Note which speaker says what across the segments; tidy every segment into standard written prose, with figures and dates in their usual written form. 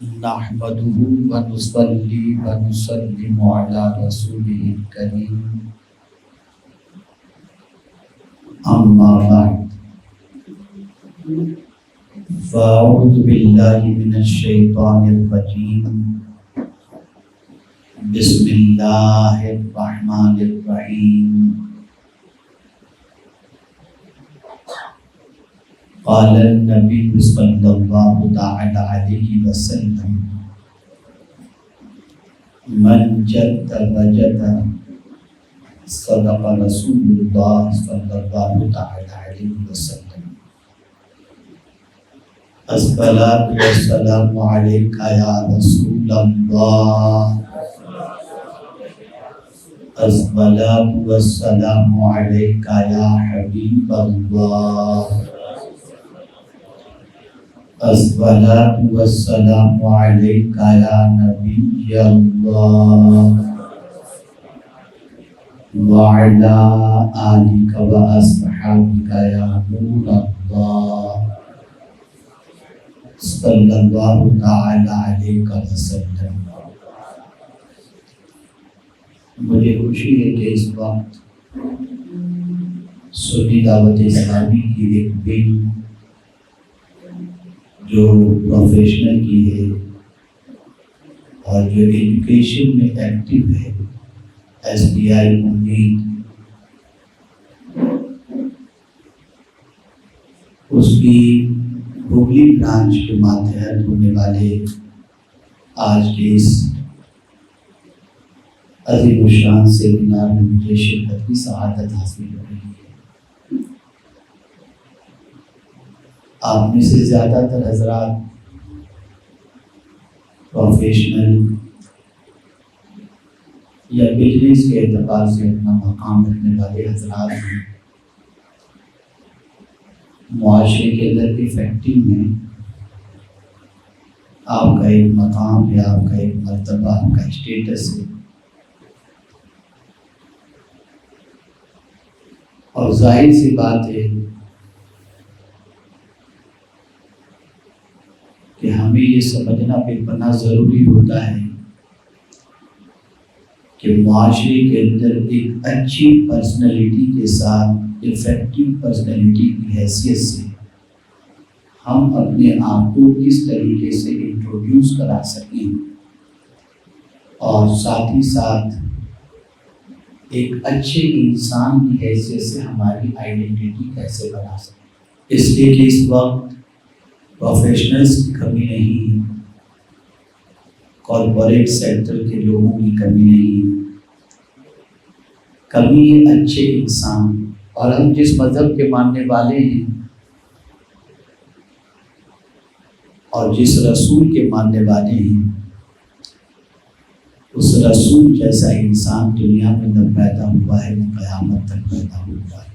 Speaker 1: نحمده ونصلي ونسلم على رسوله الكريم أما بعد فأعوذ بالله من الشيطان الرجيم بسم الله الرحمن الرحيم قال النبي صلى الله تعالى عليه وسلم من جد وجد صدق رسول الله صلى الله تعالى عليه وسلم الصلاة والسلام عليك يا رسول الله الصلاة والسلام عليك يا حبيب الله الصلاة والسلام عليك يا نبي الله وعلى آلك وأصحابك يا نور الله صلی اللہ تعالی علیہ وسلم۔ مجھے خوشی ہے کہ اس وقت سنی دعوت اسلامی کی ایک ونگ جو پروفیشنل کی ہے اور جو ایجوکیشن میں ایکٹیو ہے، ایس بی آئی امید، اس کی ہگلی برانچ کے ماتحت ہونے والے آج کے اس عظیم الشان سیمینار میں مجھے شرکت کی سعادت حاصل ہو رہی ہے۔ آپ میں سے زیادہ تر حضرات پروفیشنل یا بزنس کے اعتبار سے اپنا مقام رکھنے والے حضرات ہیں۔ معاشرے کے اندر افیکٹنگ میں آپ کا ایک مقام ہے، آپ کا ایک مرتبہ، آپ کا اسٹیٹس ہے، اور ظاہر سی بات ہے کہ ہمیں یہ سمجھنا پھر بنا ضروری ہوتا ہے کہ معاشرے کے اندر ایک اچھی پرسنالٹی کے ساتھ افیکٹو پرسنالٹی کی حیثیت سے ہم اپنے آپ کو کس طریقے سے انٹروڈیوس کرا سکیں اور ساتھ ہی ساتھ ایک اچھے انسان کی حیثیت سے ہماری آئیڈینٹی کیسے بنا سکیں۔ اس لیے کہ اس وقت پروفیشنلز کی کمی نہیں، کارپوریٹ سیکٹر کے لوگوں کی کمی نہیں، کمی ہے اچھے انسان۔ اور ہم جس مذہب کے ماننے والے ہیں اور جس رسول کے ماننے والے ہیں، اس رسول جیسا انسان دنیا میں نہ پیدا ہوا ہے نہ قیامت تک پیدا ہوا ہے۔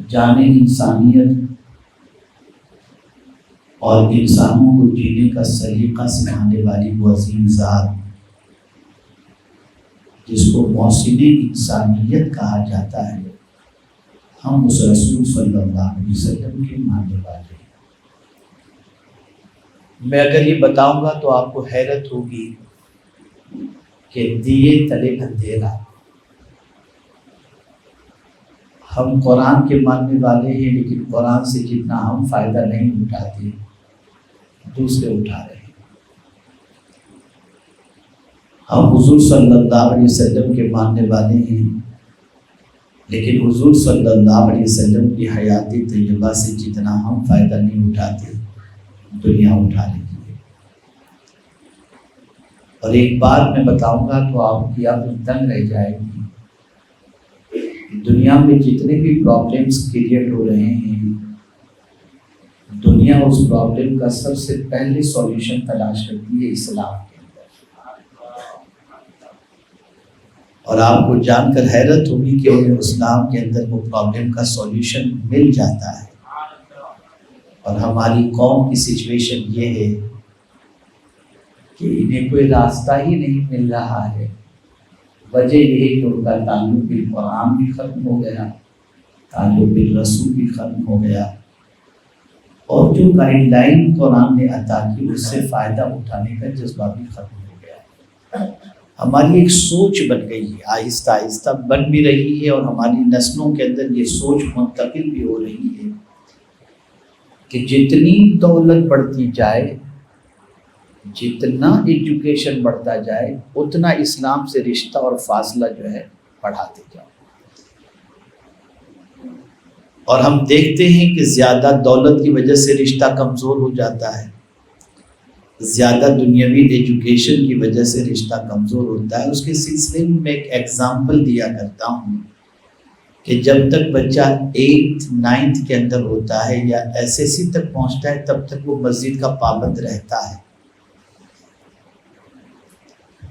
Speaker 1: جان انسانیت اور انسانوں کو جینے کا سلیقہ سکھانے والی وہ عظیم ذات جس کو محسن انسانیت کہا جاتا ہے، ہم اس رسول صلی اللہ علیہ وسلم کے ماننے والے ہیں۔ میں اگر یہ بتاؤں گا تو آپ کو حیرت ہوگی کہ دیے تلے اندھیرا۔ ہم قرآن کے ماننے والے ہیں، لیکن قرآن سے جتنا ہم فائدہ نہیں اٹھاتے دوسرے اٹھا رہے ہیں۔ ہم حضور صلی اللہ علیہ وسلم کے ماننے والے ہیں، لیکن حضور صلی اللہ علیہ وسلم کی حیات طیبہ سے جتنا ہم فائدہ نہیں اٹھاتے دنیا اٹھا لیتی ہے۔ اور ایک بات میں بتاؤں گا تو آپ کی عقل تنگ رہ جائے گی، دنیا میں جتنے بھی پرابلمس کریٹ ہو رہے ہیں، دنیا اس پرابلم کا سب سے پہلے سولوشن تلاش کرتی ہے اسلام کے اندر۔ اور آپ کو جان کر حیرت ہوگی کہ انہیں اسلام کے اندر وہ پرابلم کا سولوشن مل جاتا ہے۔ اور ہماری قوم کی سچویشن یہ ہے کہ انہیں کوئی راستہ ہی نہیں مل رہا ہے۔ وجہ یہ ہے کہ ان کا تعلق بالقرآن بھی ختم ہو گیا، تعلق بالرسول بھی ختم ہو گیا، اور جو گائیڈ لائن قرآن نے عطا کی اس سے فائدہ اٹھانے کا جذبہ بھی ختم ہو گیا ہے۔ ہماری ایک سوچ بن گئی ہے، آہستہ آہستہ بن بھی رہی ہے، اور ہماری نسلوں کے اندر یہ سوچ منتقل بھی ہو رہی ہے کہ جتنی دولت بڑھتی جائے، جتنا ایجوکیشن بڑھتا جائے، اتنا اسلام سے رشتہ اور فاصلہ جو ہے بڑھاتے جاؤ۔ اور ہم دیکھتے ہیں کہ زیادہ دولت کی وجہ سے رشتہ کمزور ہو جاتا ہے، زیادہ دنیاوی ایجوکیشن کی وجہ سے رشتہ کمزور ہوتا ہے۔ اس کے سلسلے میں میں ایک ایگزامپل دیا کرتا ہوں کہ جب تک بچہ 8th 9th کے اندر ہوتا ہے یا SSC تک پہنچتا ہے، تب تک وہ مسجد کا پابند رہتا ہے۔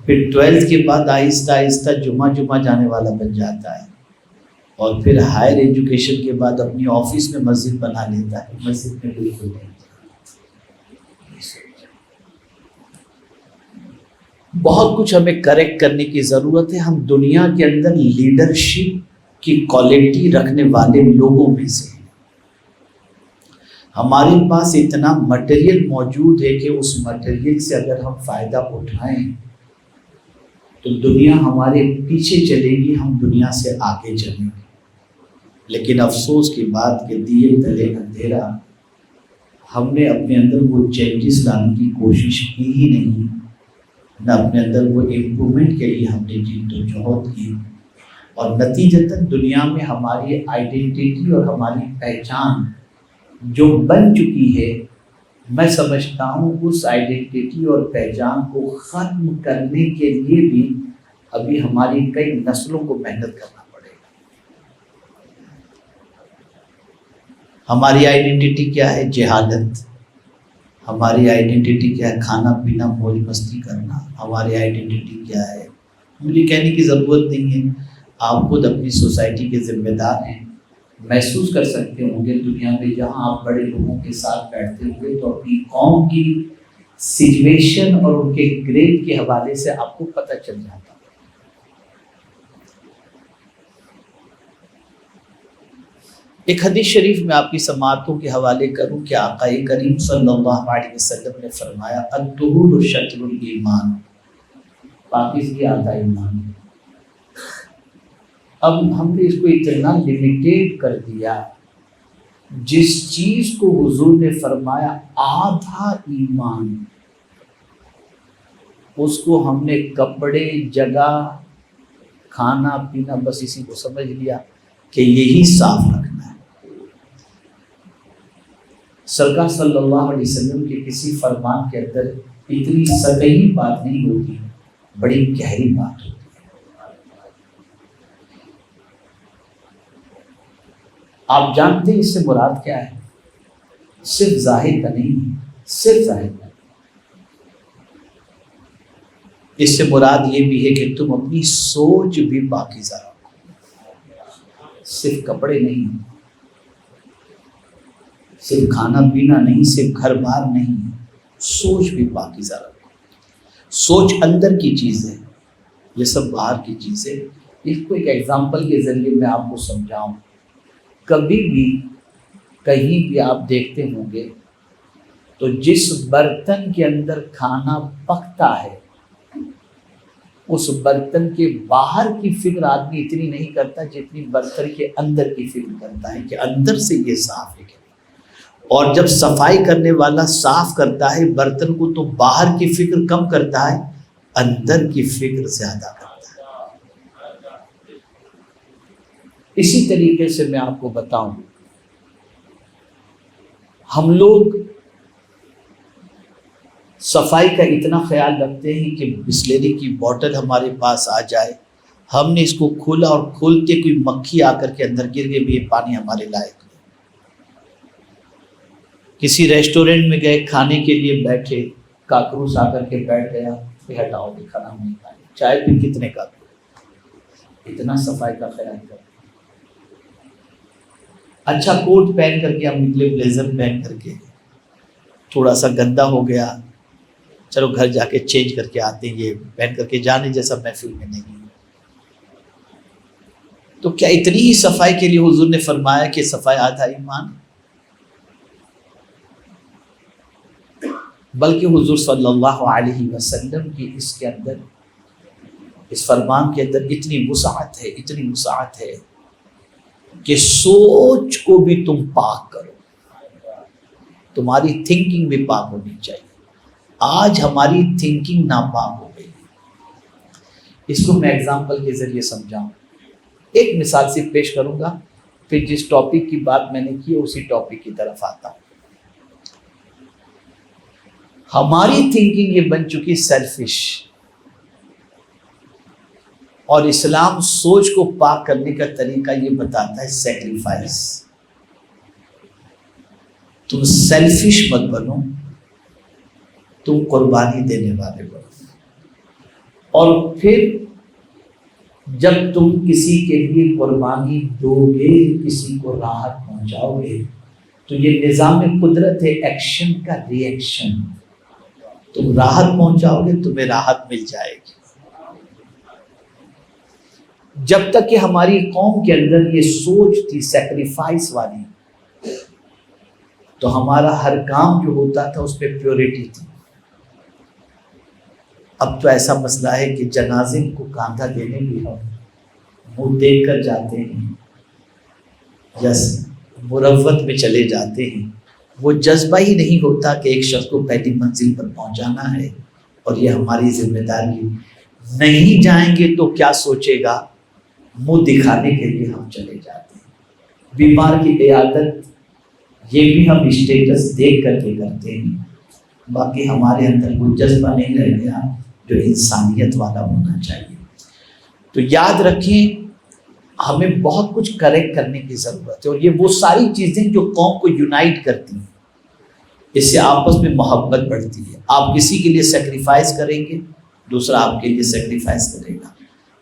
Speaker 1: پھر 12th کے بعد آہستہ آہستہ جمعہ جانے والا بن جاتا ہے، اور پھر ہائر ایجوکیشن کے بعد اپنی آفس میں مسجد بنا لیتا ہے، مسجد میں بالکل نہیں۔ بہت کچھ ہمیں کریکٹ کرنے کی ضرورت ہے۔ ہم دنیا کے اندر لیڈرشپ کی کوالٹی رکھنے والے لوگوں میں سے ہیں۔ ہمارے پاس اتنا مٹیریل موجود ہے کہ اس مٹیریل سے اگر ہم فائدہ اٹھائیں تو دنیا ہمارے پیچھے چلے گی، ہم دنیا سے آگے چلیں گے۔ لیکن افسوس کی بات کہ دیے تلے اندھیرا، ہم نے اپنے اندر وہ چینجز لانے کی کوشش کی ہی نہیں، نہ اپنے اندر وہ امپرومنٹ کے لیے ہم نے جد و جہد کی، اور نتیجتاً دنیا میں ہماری آئیڈینٹی اور ہماری پہچان جو بن چکی ہے، میں سمجھتا ہوں اس آئیڈینٹی اور پہچان کو ختم کرنے کے لیے بھی ابھی ہماری کئی نسلوں کو محنت کرنا پڑے گا۔ ہماری آئیڈینٹی کیا ہے؟ جہالت۔ ہماری آئیڈینٹی کیا ہے؟ کھانا پینا موج مستی کرنا۔ ہماری آئیڈینٹی کیا ہے؟ مجھے کہنے کی ضرورت نہیں ہے، آپ خود اپنی سوسائٹی کے ذمہ دار ہیں، محسوس کر سکتے ہوں گے دنیا میں جہاں آپ بڑے لوگوں کے ساتھ بیٹھتے ہوئے تو اپنی قوم کی سچویشن اور ان کے گریڈ کے حوالے سے آپ کو پتہ چل جاتا۔ ایک حدیث شریف میں آپ کی سماعتوں کے حوالے کروں کہ آقا کریم صلی اللہ علیہ وسلم نے فرمایا الطہور شطر الایمان، پاکیزگی آدھا ایمان۔ اب ہم نے اس کو اتنا لمیٹیڈ کر دیا، جس چیز کو حضور نے فرمایا آدھا ایمان، اس کو ہم نے کپڑے، جگہ، کھانا پینا، بس اسی کو سمجھ لیا کہ یہی صاف رکھنا ہے۔ سرکار صلی اللہ علیہ وسلم کے کسی فرمان کے اندر اتنی سطحی بات نہیں ہوتی، بڑی گہری بات ہوتی ہے۔ آپ جانتے ہیں اس سے مراد کیا ہے؟ صرف ظاہر کا نہیں، صرف ظاہر کا، اس سے مراد یہ بھی ہے کہ تم اپنی سوچ بھی پاکیزہ رکھو، صرف کپڑے نہیں، صرف کھانا پینا نہیں، صرف گھر بار نہیں، سوچ بھی پاکیزہ رکھو۔ سوچ اندر کی چیز ہے، یہ سب باہر کی چیز ہے۔ اس کو ایک ایگزامپل کے ذریعے میں آپ کو سمجھاؤں۔ کبھی بھی کہیں بھی آپ دیکھتے ہوں گے تو جس برتن کے اندر کھانا پکتا ہے اس برتن کے باہر کی فکر آدمی اتنی نہیں کرتا جتنی برتن کے اندر کی فکر کرتا ہے کہ اندر سے یہ صاف ہے۔ اور جب صفائی کرنے والا صاف کرتا ہے برتن کو تو باہر کی فکر کم کرتا ہے، اندر کی فکر زیادہ کرتا ہے۔ اسی طریقے سے میں آپ کو بتاؤں، ہم لوگ صفائی کا اتنا خیال رکھتے ہیں کہ بسلری کی بوٹل ہمارے پاس آ جائے، ہم نے اس کو کھولا اور کھولتے کوئی مکھی آ کر کے اندر گر گئی، یہ پانی ہمارے لائق نہیں۔ کسی ریسٹورنٹ میں گئے، کھانے کے لیے بیٹھے، کاکروچ آ کر کے بیٹھ گیا، پھر ہٹاؤ بھی کھانا نہیں کھائے، چائے پھر کتنے کا، اتنا صفائی کا خیال کرتے۔ اچھا کوٹ پہن کر کے ہم نکلے، بلیزر پہن کر کے، تھوڑا سا گندا ہو گیا، چلو گھر جا کے چینج کر کے آتے ہیں، یہ پہن کر کے جانے جیسا محفل میں نہیں۔ تو کیا اتنی ہی صفائی کے لیے حضور نے فرمایا کہ صفائی آدھا ایمان؟
Speaker 2: بلکہ حضور صلی اللہ علیہ وسلم کی اس کے اندر، اس فرمان کے اندر اتنی وسعت ہے کہ سوچ کو بھی تم پاک کرو، تمہاری تھنکنگ بھی پاک ہونی چاہیے۔ آج ہماری تھنکنگ ناپاک ہو گئی۔ اس کو میں ایگزامپل کے ذریعے سمجھاؤں، ایک مثال سے پیش کروں گا، پھر جس ٹاپک کی بات میں نے کی اسی ٹاپک کی طرف آتا ہوں۔ ہماری تھنکنگ یہ بن چکی سیلفش، اور اسلام سوچ کو پاک کرنے کا طریقہ یہ بتاتا ہے سیکریفائس۔ تم سیلفش مت بنو، تم قربانی دینے والے بنو۔ اور پھر جب تم کسی کے لیے قربانی دو گے، کسی کو راحت پہنچاؤ گے، تو یہ نظام قدرت ہے، ایکشن کا ری ایکشن۔ تم راحت پہنچاؤ گے، تمہیں راحت مل جائے گی۔ جب تک کہ ہماری قوم کے اندر یہ سوچ تھی سیکریفائس والی، تو ہمارا ہر کام جو ہوتا تھا اس پہ پیورٹی تھی۔ اب تو ایسا مسئلہ ہے کہ جنازے کو کاندھا دینے بھی ہم منہ دیکھ کر جاتے ہیں یا مروت میں چلے جاتے ہیں، وہ جذبہ ہی نہیں ہوتا کہ ایک شخص کو پہلی منزل پر پہنچانا ہے اور یہ ہماری ذمہ داری ہے۔ نہیں جائیں گے تو کیا سوچے گا، منہ دکھانے کے لیے ہم چلے جاتے ہیں۔ بیمار کی عیادت یہ بھی ہم اسٹیٹس دیکھ کر کے کرتے ہیں، باقی ہمارے اندر کوئی جذبہ نہیں رہ گیا جو انسانیت والا ہونا چاہیے۔ تو یاد رکھیں، ہمیں بہت کچھ کریکٹ کرنے کی ضرورت ہے، اور یہ وہ ساری چیزیں جو قوم کو یونائٹ کرتی ہیں، اس سے آپس میں محبت بڑھتی ہے۔ آپ کسی کے لیے سیکریفائس کریں گے، دوسرا آپ کے لیے سیکریفائس کرے گا،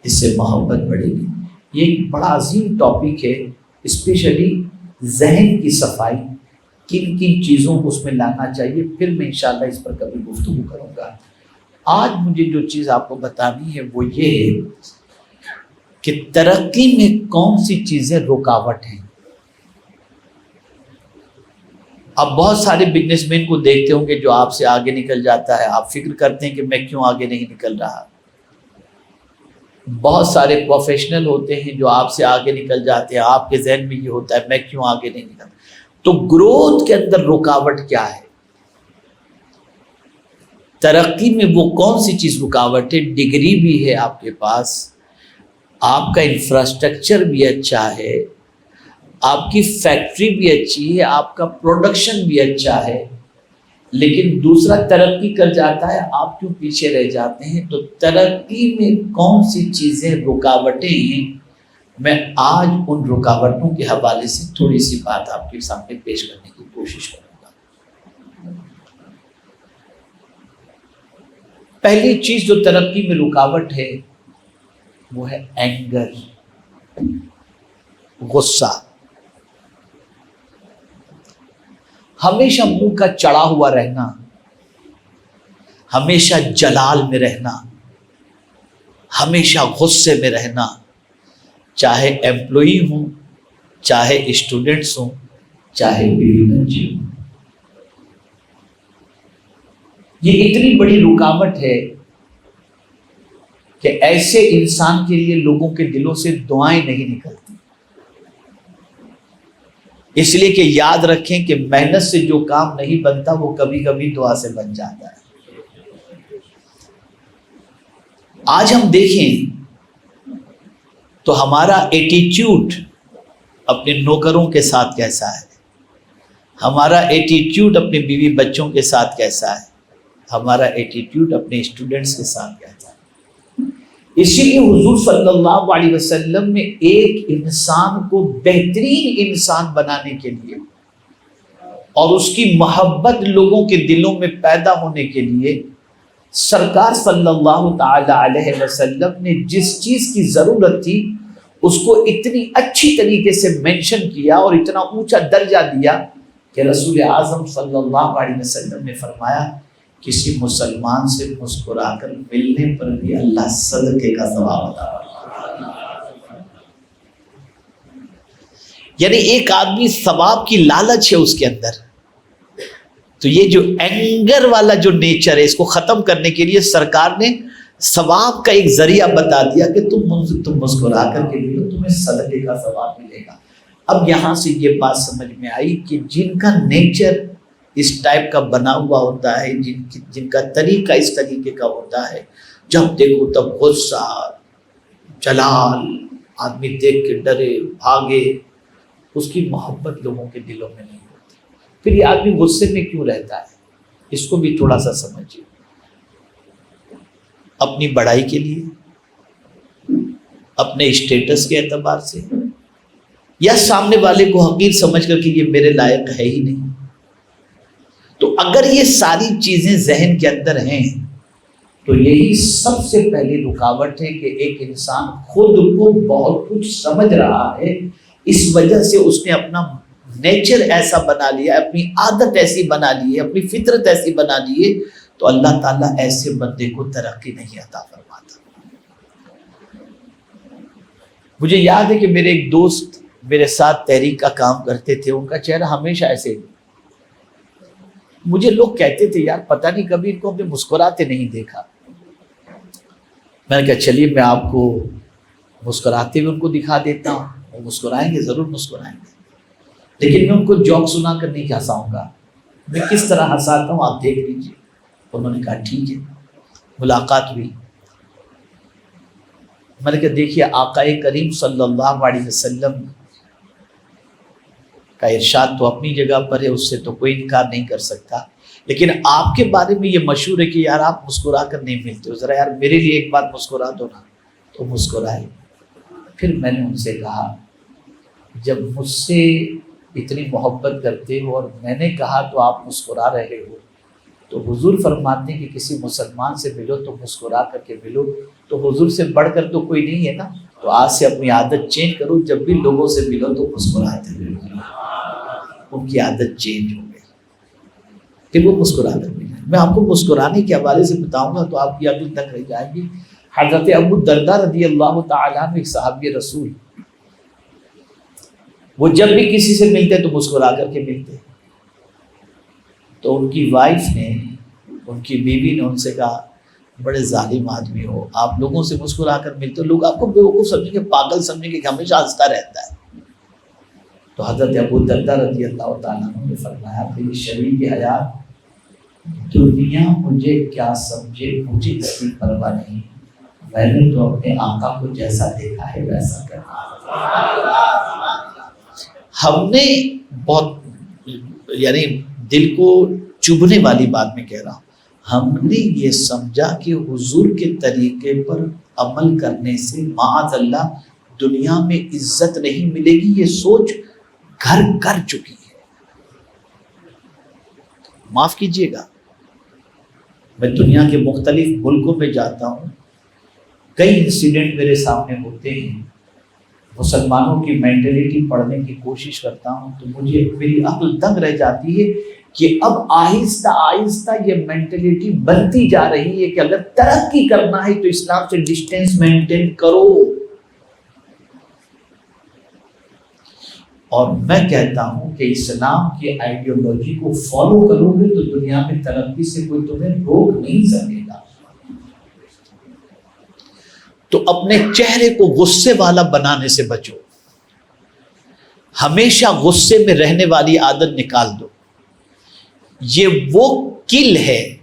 Speaker 2: اس سے محبت بڑھے گی۔ یہ ایک بڑا عظیم ٹاپک ہے، اسپیشلی ذہن کی صفائی، کن کن چیزوں کو اس میں لانا چاہیے، پھر میں انشاءاللہ اس پر کبھی گفتگو کروں گا۔ آج مجھے جو چیز آپ کو بتانی ہے وہ یہ ہے کہ ترقی میں کون سی چیزیں رکاوٹ ہیں۔ آپ بہت سارے بزنس مین کو دیکھتے ہوں گے جو آپ سے آگے نکل جاتا ہے، آپ فکر کرتے ہیں کہ میں کیوں آگے نہیں نکل رہا۔ بہت سارے پروفیشنل ہوتے ہیں جو آپ سے آگے نکل جاتے ہیں، آپ کے ذہن میں یہ ہوتا ہے میں کیوں آگے نہیں نکل۔ تو گروتھ کے اندر رکاوٹ کیا ہے؟ ترقی میں وہ کون سی چیز رکاوٹ ہے؟ ڈگری بھی ہے آپ کے پاس، آپ کا انفراسٹرکچر بھی اچھا ہے، آپ کی فیکٹری بھی اچھی ہے، آپ کا پروڈکشن بھی اچھا ہے، لیکن دوسرا ترقی کر جاتا ہے، آپ کیوں پیچھے رہ جاتے ہیں؟ تو ترقی میں کون سی چیزیں رکاوٹیں ہیں، میں آج ان رکاوٹوں کے حوالے سے تھوڑی سی بات آپ کے سامنے پیش کرنے کی کوشش کروں گا۔ پہلی چیز جو ترقی میں رکاوٹ ہے وہ ہے اینگر، غصہ۔ ہمیشہ منہ کا چڑھا ہوا رہنا، ہمیشہ جلال میں رہنا، ہمیشہ غصے میں رہنا، چاہے ایمپلائی ہوں، چاہے اسٹوڈنٹس ہوں، چاہے بیوی بچے ہوں۔ یہ اتنی بڑی رکاوٹ ہے کہ ایسے انسان کے لیے لوگوں کے دلوں سے دعائیں نہیں نکلتی، اس لیے کہ یاد رکھیں کہ محنت سے جو کام نہیں بنتا وہ کبھی کبھی دعا سے بن جاتا ہے۔ آج ہم دیکھیں تو ہمارا ایٹیٹیوڈ اپنے نوکروں کے ساتھ کیسا ہے، ہمارا ایٹیٹیوڈ اپنے بیوی بچوں کے ساتھ کیسا ہے، ہمارا ایٹیٹیوڈ اپنے اسٹوڈنٹس کے ساتھ کیسا ہے۔ اسی لیے حضور صلی اللہ علیہ وسلم نے ایک انسان کو بہترین انسان بنانے کے لیے اور اس کی محبت لوگوں کے دلوں میں پیدا ہونے کے لیے سرکار صلی اللہ تعالی علیہ وسلم نے جس چیز کی ضرورت تھی اس کو اتنی اچھی طریقے سے مینشن کیا اور اتنا اونچا درجہ دیا کہ رسول اعظم صلی اللہ علیہ وسلم نے فرمایا کسی مسلمان سے مسکرا کر ملنے پر بھی اللہ صدقے کا ثواب عطا فرماتا ہے۔ یعنی ایک آدمی ثواب کی لالچ ہے اس کے اندر، تو یہ جو اینگر والا جو نیچر ہے اس کو ختم کرنے کے لیے سرکار نے ثواب کا ایک ذریعہ بتا دیا کہ تم مسکرا کر کے ملو، تمہیں صدقے کا ثواب ملے گا۔ اب یہاں سے یہ بات سمجھ میں آئی کہ جن کا نیچر اس ٹائپ کا بنا ہوا ہوتا ہے، جن کا طریقہ اس طریقے کا ہوتا ہے، جب دیکھو تب غصہ، جلال، آدمی دیکھ کے ڈرے بھاگے، اس کی محبت لوگوں کے دلوں میں نہیں ہوتی۔ پھر یہ آدمی غصے میں کیوں رہتا ہے، اس کو بھی تھوڑا سا سمجھیے۔ اپنی بڑائی کے لیے، اپنے اسٹیٹس کے اعتبار سے، یا سامنے والے کو حقیر سمجھ کر کہ یہ میرے لائق ہے ہی نہیں۔ تو اگر یہ ساری چیزیں ذہن کے اندر ہیں تو یہی سب سے پہلی رکاوٹ ہے کہ ایک انسان خود کو بہت کچھ سمجھ رہا ہے، اس وجہ سے اس نے اپنا نیچر ایسا بنا لیا، اپنی عادت ایسی بنا لی ہے، اپنی فطرت ایسی بنا لی ہے، تو اللہ تعالیٰ ایسے بندے کو ترقی نہیں عطا فرماتا۔ مجھے یاد ہے کہ میرے ایک دوست میرے ساتھ تحریک کا کام کرتے تھے، ان کا چہرہ ہمیشہ ایسے ہی، مجھے لوگ کہتے تھے یار پتہ نہیں کبھی ان کو ہم نے مسکراتے نہیں دیکھا۔ میں نے کہا چلیے میں آپ کو مسکراتے ہوئے ان کو دکھا دیتا ہوں، وہ مسکرائیں گے، ضرور مسکرائیں گے، لیکن میں ان کو جوک سنا کر نہیں ہنساؤں گا، میں کس طرح ہنساتا ہوں آپ دیکھ لیجیے۔ انہوں نے کہا ٹھیک ہے، ملاقات ہوئی۔ میں نے کہا دیکھیے آقا کریم صلی اللہ علیہ وسلم کا ارشاد تو اپنی جگہ پر ہے، اس سے تو کوئی انکار نہیں کر سکتا، لیکن آپ کے بارے میں یہ مشہور ہے کہ یار آپ مسکرا کر نہیں ملتے ہو، ذرا یار میرے لیے ایک بار مسکرا دو نا۔ تو مسکرائے۔ پھر میں نے ان سے کہا جب مجھ سے اتنی محبت کرتے ہو اور میں نے کہا تو آپ مسکرا رہے ہو، تو حضور فرماتے ہیں کہ کسی مسلمان سے ملو تو مسکرا کر کے ملو، تو حضور سے بڑھ کر تو کوئی نہیں ہے نا، تو آج سے اپنی عادت چینج کرو، جب بھی لوگوں سے ملو تو مسکراتے ملو۔ ان کی عادت چینج ہو گئی کہ وہ مسکرا کر ملے۔ میں آپ کو مسکرانے کے حوالے سے بتاؤں گا تو آپ کی عقل تک رہ جائے گی۔ حضرت ابو درداء رضی اللہ تعالیٰ عنہ ایک صحابی رسول، وہ جب بھی کسی سے ملتے تو مسکرا کر کے ملتے، تو ان کی وائف نے، ان کی بیوی نے ان سے کہا بڑے ظالم آدمی ہو، آپ لوگوں سے مسکرا کر ملتے ہو، لوگ آپ کو بیوقوف سمجھیں گے، پاگل سمجھیں گے کہ ہمیشہ ہنستا رہتا ہے۔ تو حضرت ابو درداء رضی اللہ تعالیٰ عنہ نے فرمایا کہ شریک حیات دنیا مجھے کیا سمجھے، مجھے اس کی پرواہ نہیں، میں نے تو اپنے آقا کو جیسا دیکھا ہے ویسا کرنا۔ ہم نے بہت یعنی دل کو چبھنے والی بات میں کہہ رہا ہوں، ہم نے یہ سمجھا کہ حضور کے طریقے پر عمل کرنے سے معاذ اللہ دنیا میں عزت نہیں ملے گی، یہ سوچ گھر کر چکی ہے۔ معاف کیجیے گا، میں دنیا کے مختلف ملکوں میں جاتا ہوں، کئی انسیڈنٹ میرے سامنے ہوتے ہیں، مسلمانوں کی مینٹلٹی پڑھنے کی کوشش کرتا ہوں تو مجھے میری عقل دنگ رہ جاتی ہے کہ اب آہستہ آہستہ یہ مینٹلٹی بنتی جا رہی ہے کہ اگر ترقی کرنا ہے تو اسلام سے ڈسٹینس مینٹین کرو۔ اور میں کہتا ہوں کہ اسلام کی آئیڈیالوجی کو فالو کرو گے تو دنیا میں ترقی سے کوئی تمہیں روک نہیں سکے گا۔ تو اپنے چہرے کو غصے والا بنانے سے بچو، ہمیشہ غصے میں رہنے والی عادت نکال دو۔ یہ وہ کل ہے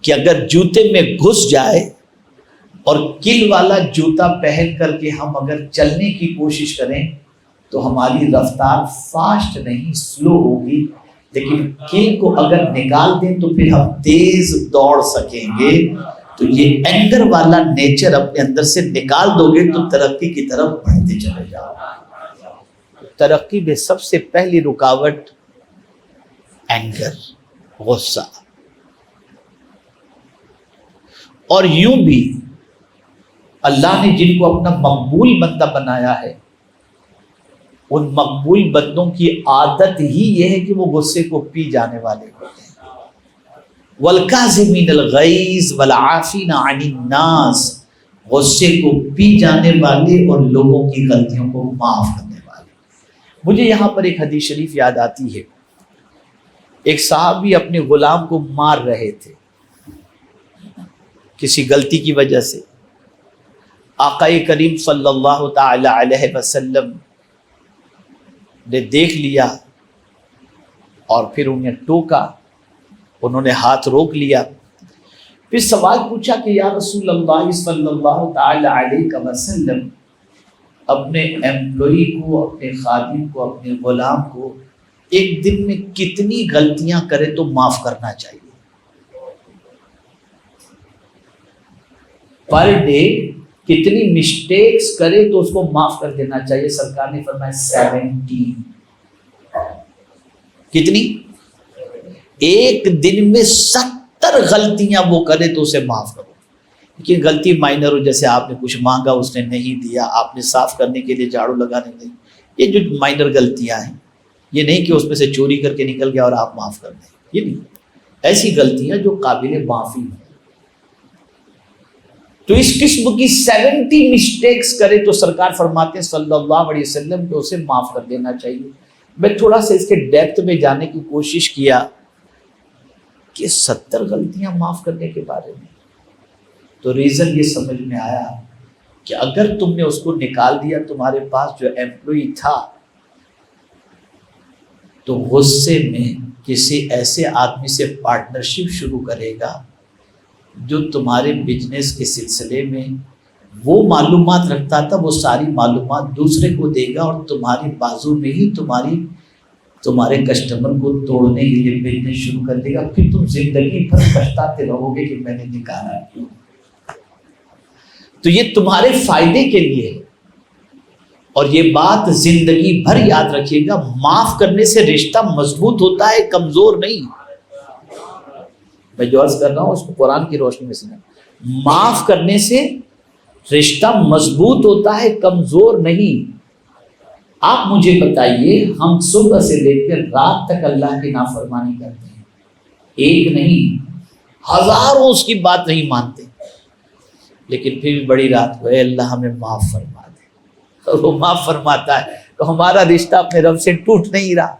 Speaker 2: کہ اگر جوتے میں گھس جائے اور کل والا جوتا پہن کر کے ہم اگر چلنے کی کوشش کریں تو ہماری رفتار فاسٹ نہیں سلو ہوگی، لیکن کل کو اگر نکال دیں تو پھر ہم تیز دوڑ سکیں گے۔ تو یہ اینگر والا نیچر اپنے اندر سے نکال دو گے تو ترقی کی طرف بڑھتے چلے جاؤ۔ ترقی میں سب سے پہلی رکاوٹ اینگر، غصہ۔ اور یوں بھی اللہ نے جن کو اپنا مقبول بندہ بنایا ہے، ان مقبول بندوں کی عادت ہی یہ ہے کہ وہ غصے کو پی جانے والے ہوتے ہیں۔ وَالْكَاظِمِينَ الْغَيْظَ وَالْعَافِينَ عَنِ النَّاسِ، غصے کو پی جانے والے اور لوگوں کی غلطیوں کو معاف کرنے والے۔ مجھے یہاں پر ایک حدیث شریف یاد آتی ہے، ایک صحابی اپنے غلام کو مار رہے تھے کسی غلطی کی وجہ سے. آقا کریم صلی اللہ تعالی علیہ وسلم نے دیکھ لیا اور پھر انہیں ٹوکا، انہوں نے ہاتھ روک لیا. پھر سوال پوچھا کہ یا رسول اللہ صلی اللہ تعالی علیہ وسلم، اپنے ایمپلائی کو، اپنے خادم کو، اپنے غلام کو ایک دن میں کتنی غلطیاں کرے تو معاف کرنا چاہیے؟ پر ڈے کتنی مسٹیکس کرے تو اس کو معاف کر دینا چاہیے؟ سرکار نے فرمایا 70. کتنی؟ ایک دن میں 70 غلطیاں وہ کرے تو اسے معاف کرو. لیکن غلطی مائنر ہو، جیسے آپ نے کچھ مانگا اس نے نہیں دیا، آپ نے صاف کرنے کے لیے جھاڑو لگانے نہیں، یہ جو مائنر غلطیاں ہیں، یہ نہیں کہ اس میں سے چوری کر کے نکل گیا اور آپ معاف کر دیں، یہ نہیں. ایسی غلطیاں جو قابل معافی ہیں. تو اس قسم کی 70 مسٹیکس کرے تو سرکار فرماتے ہیں صلی اللہ علیہ وسلم کہ اسے معاف کر دینا چاہیے. میں تھوڑا سا اس کے ڈیپتھ میں جانے کی کوشش کیا کہ 70 غلطیاں معاف کرنے کے بارے میں، تو ریزن یہ سمجھ میں آیا کہ اگر تم نے اس کو نکال دیا، تمہارے پاس جو ایمپلائی تھا، تو غصے میں کسی ایسے آدمی سے پارٹنرشپ شروع کرے گا جو تمہارے بزنس کے سلسلے میں وہ معلومات رکھتا تھا، وہ ساری معلومات دوسرے کو دے گا اور تمہاری بازو میں ہی تمہارے کسٹمر کو توڑنے کے لیے بزنس شروع کر دے گا. پھر تم زندگی بھر پچھتاتے رہو گے کہ میں نے نکالا کیوں. تو یہ تمہارے فائدے کے لیے ہے. اور یہ بات زندگی بھر یاد رکھیے گا، معاف کرنے سے رشتہ مضبوط ہوتا ہے، کمزور نہیں. میں جو عرض کر رہا ہوں اس کو قرآن کی روشنی میں سنا. معاف کرنے سے رشتہ مضبوط ہوتا ہے، کمزور نہیں. آپ مجھے بتائیے، ہم صبح سے لے کر رات تک اللہ کی نافرمانی کرتے ہیں، ایک نہیں ہزاروں اس کی بات نہیں مانتے، لیکن پھر بھی بڑی رات کو اے اللہ ہمیں معاف فرما دے، اور وہ معاف فرماتا ہے تو ہمارا رشتہ اپنے رب سے ٹوٹ نہیں رہا.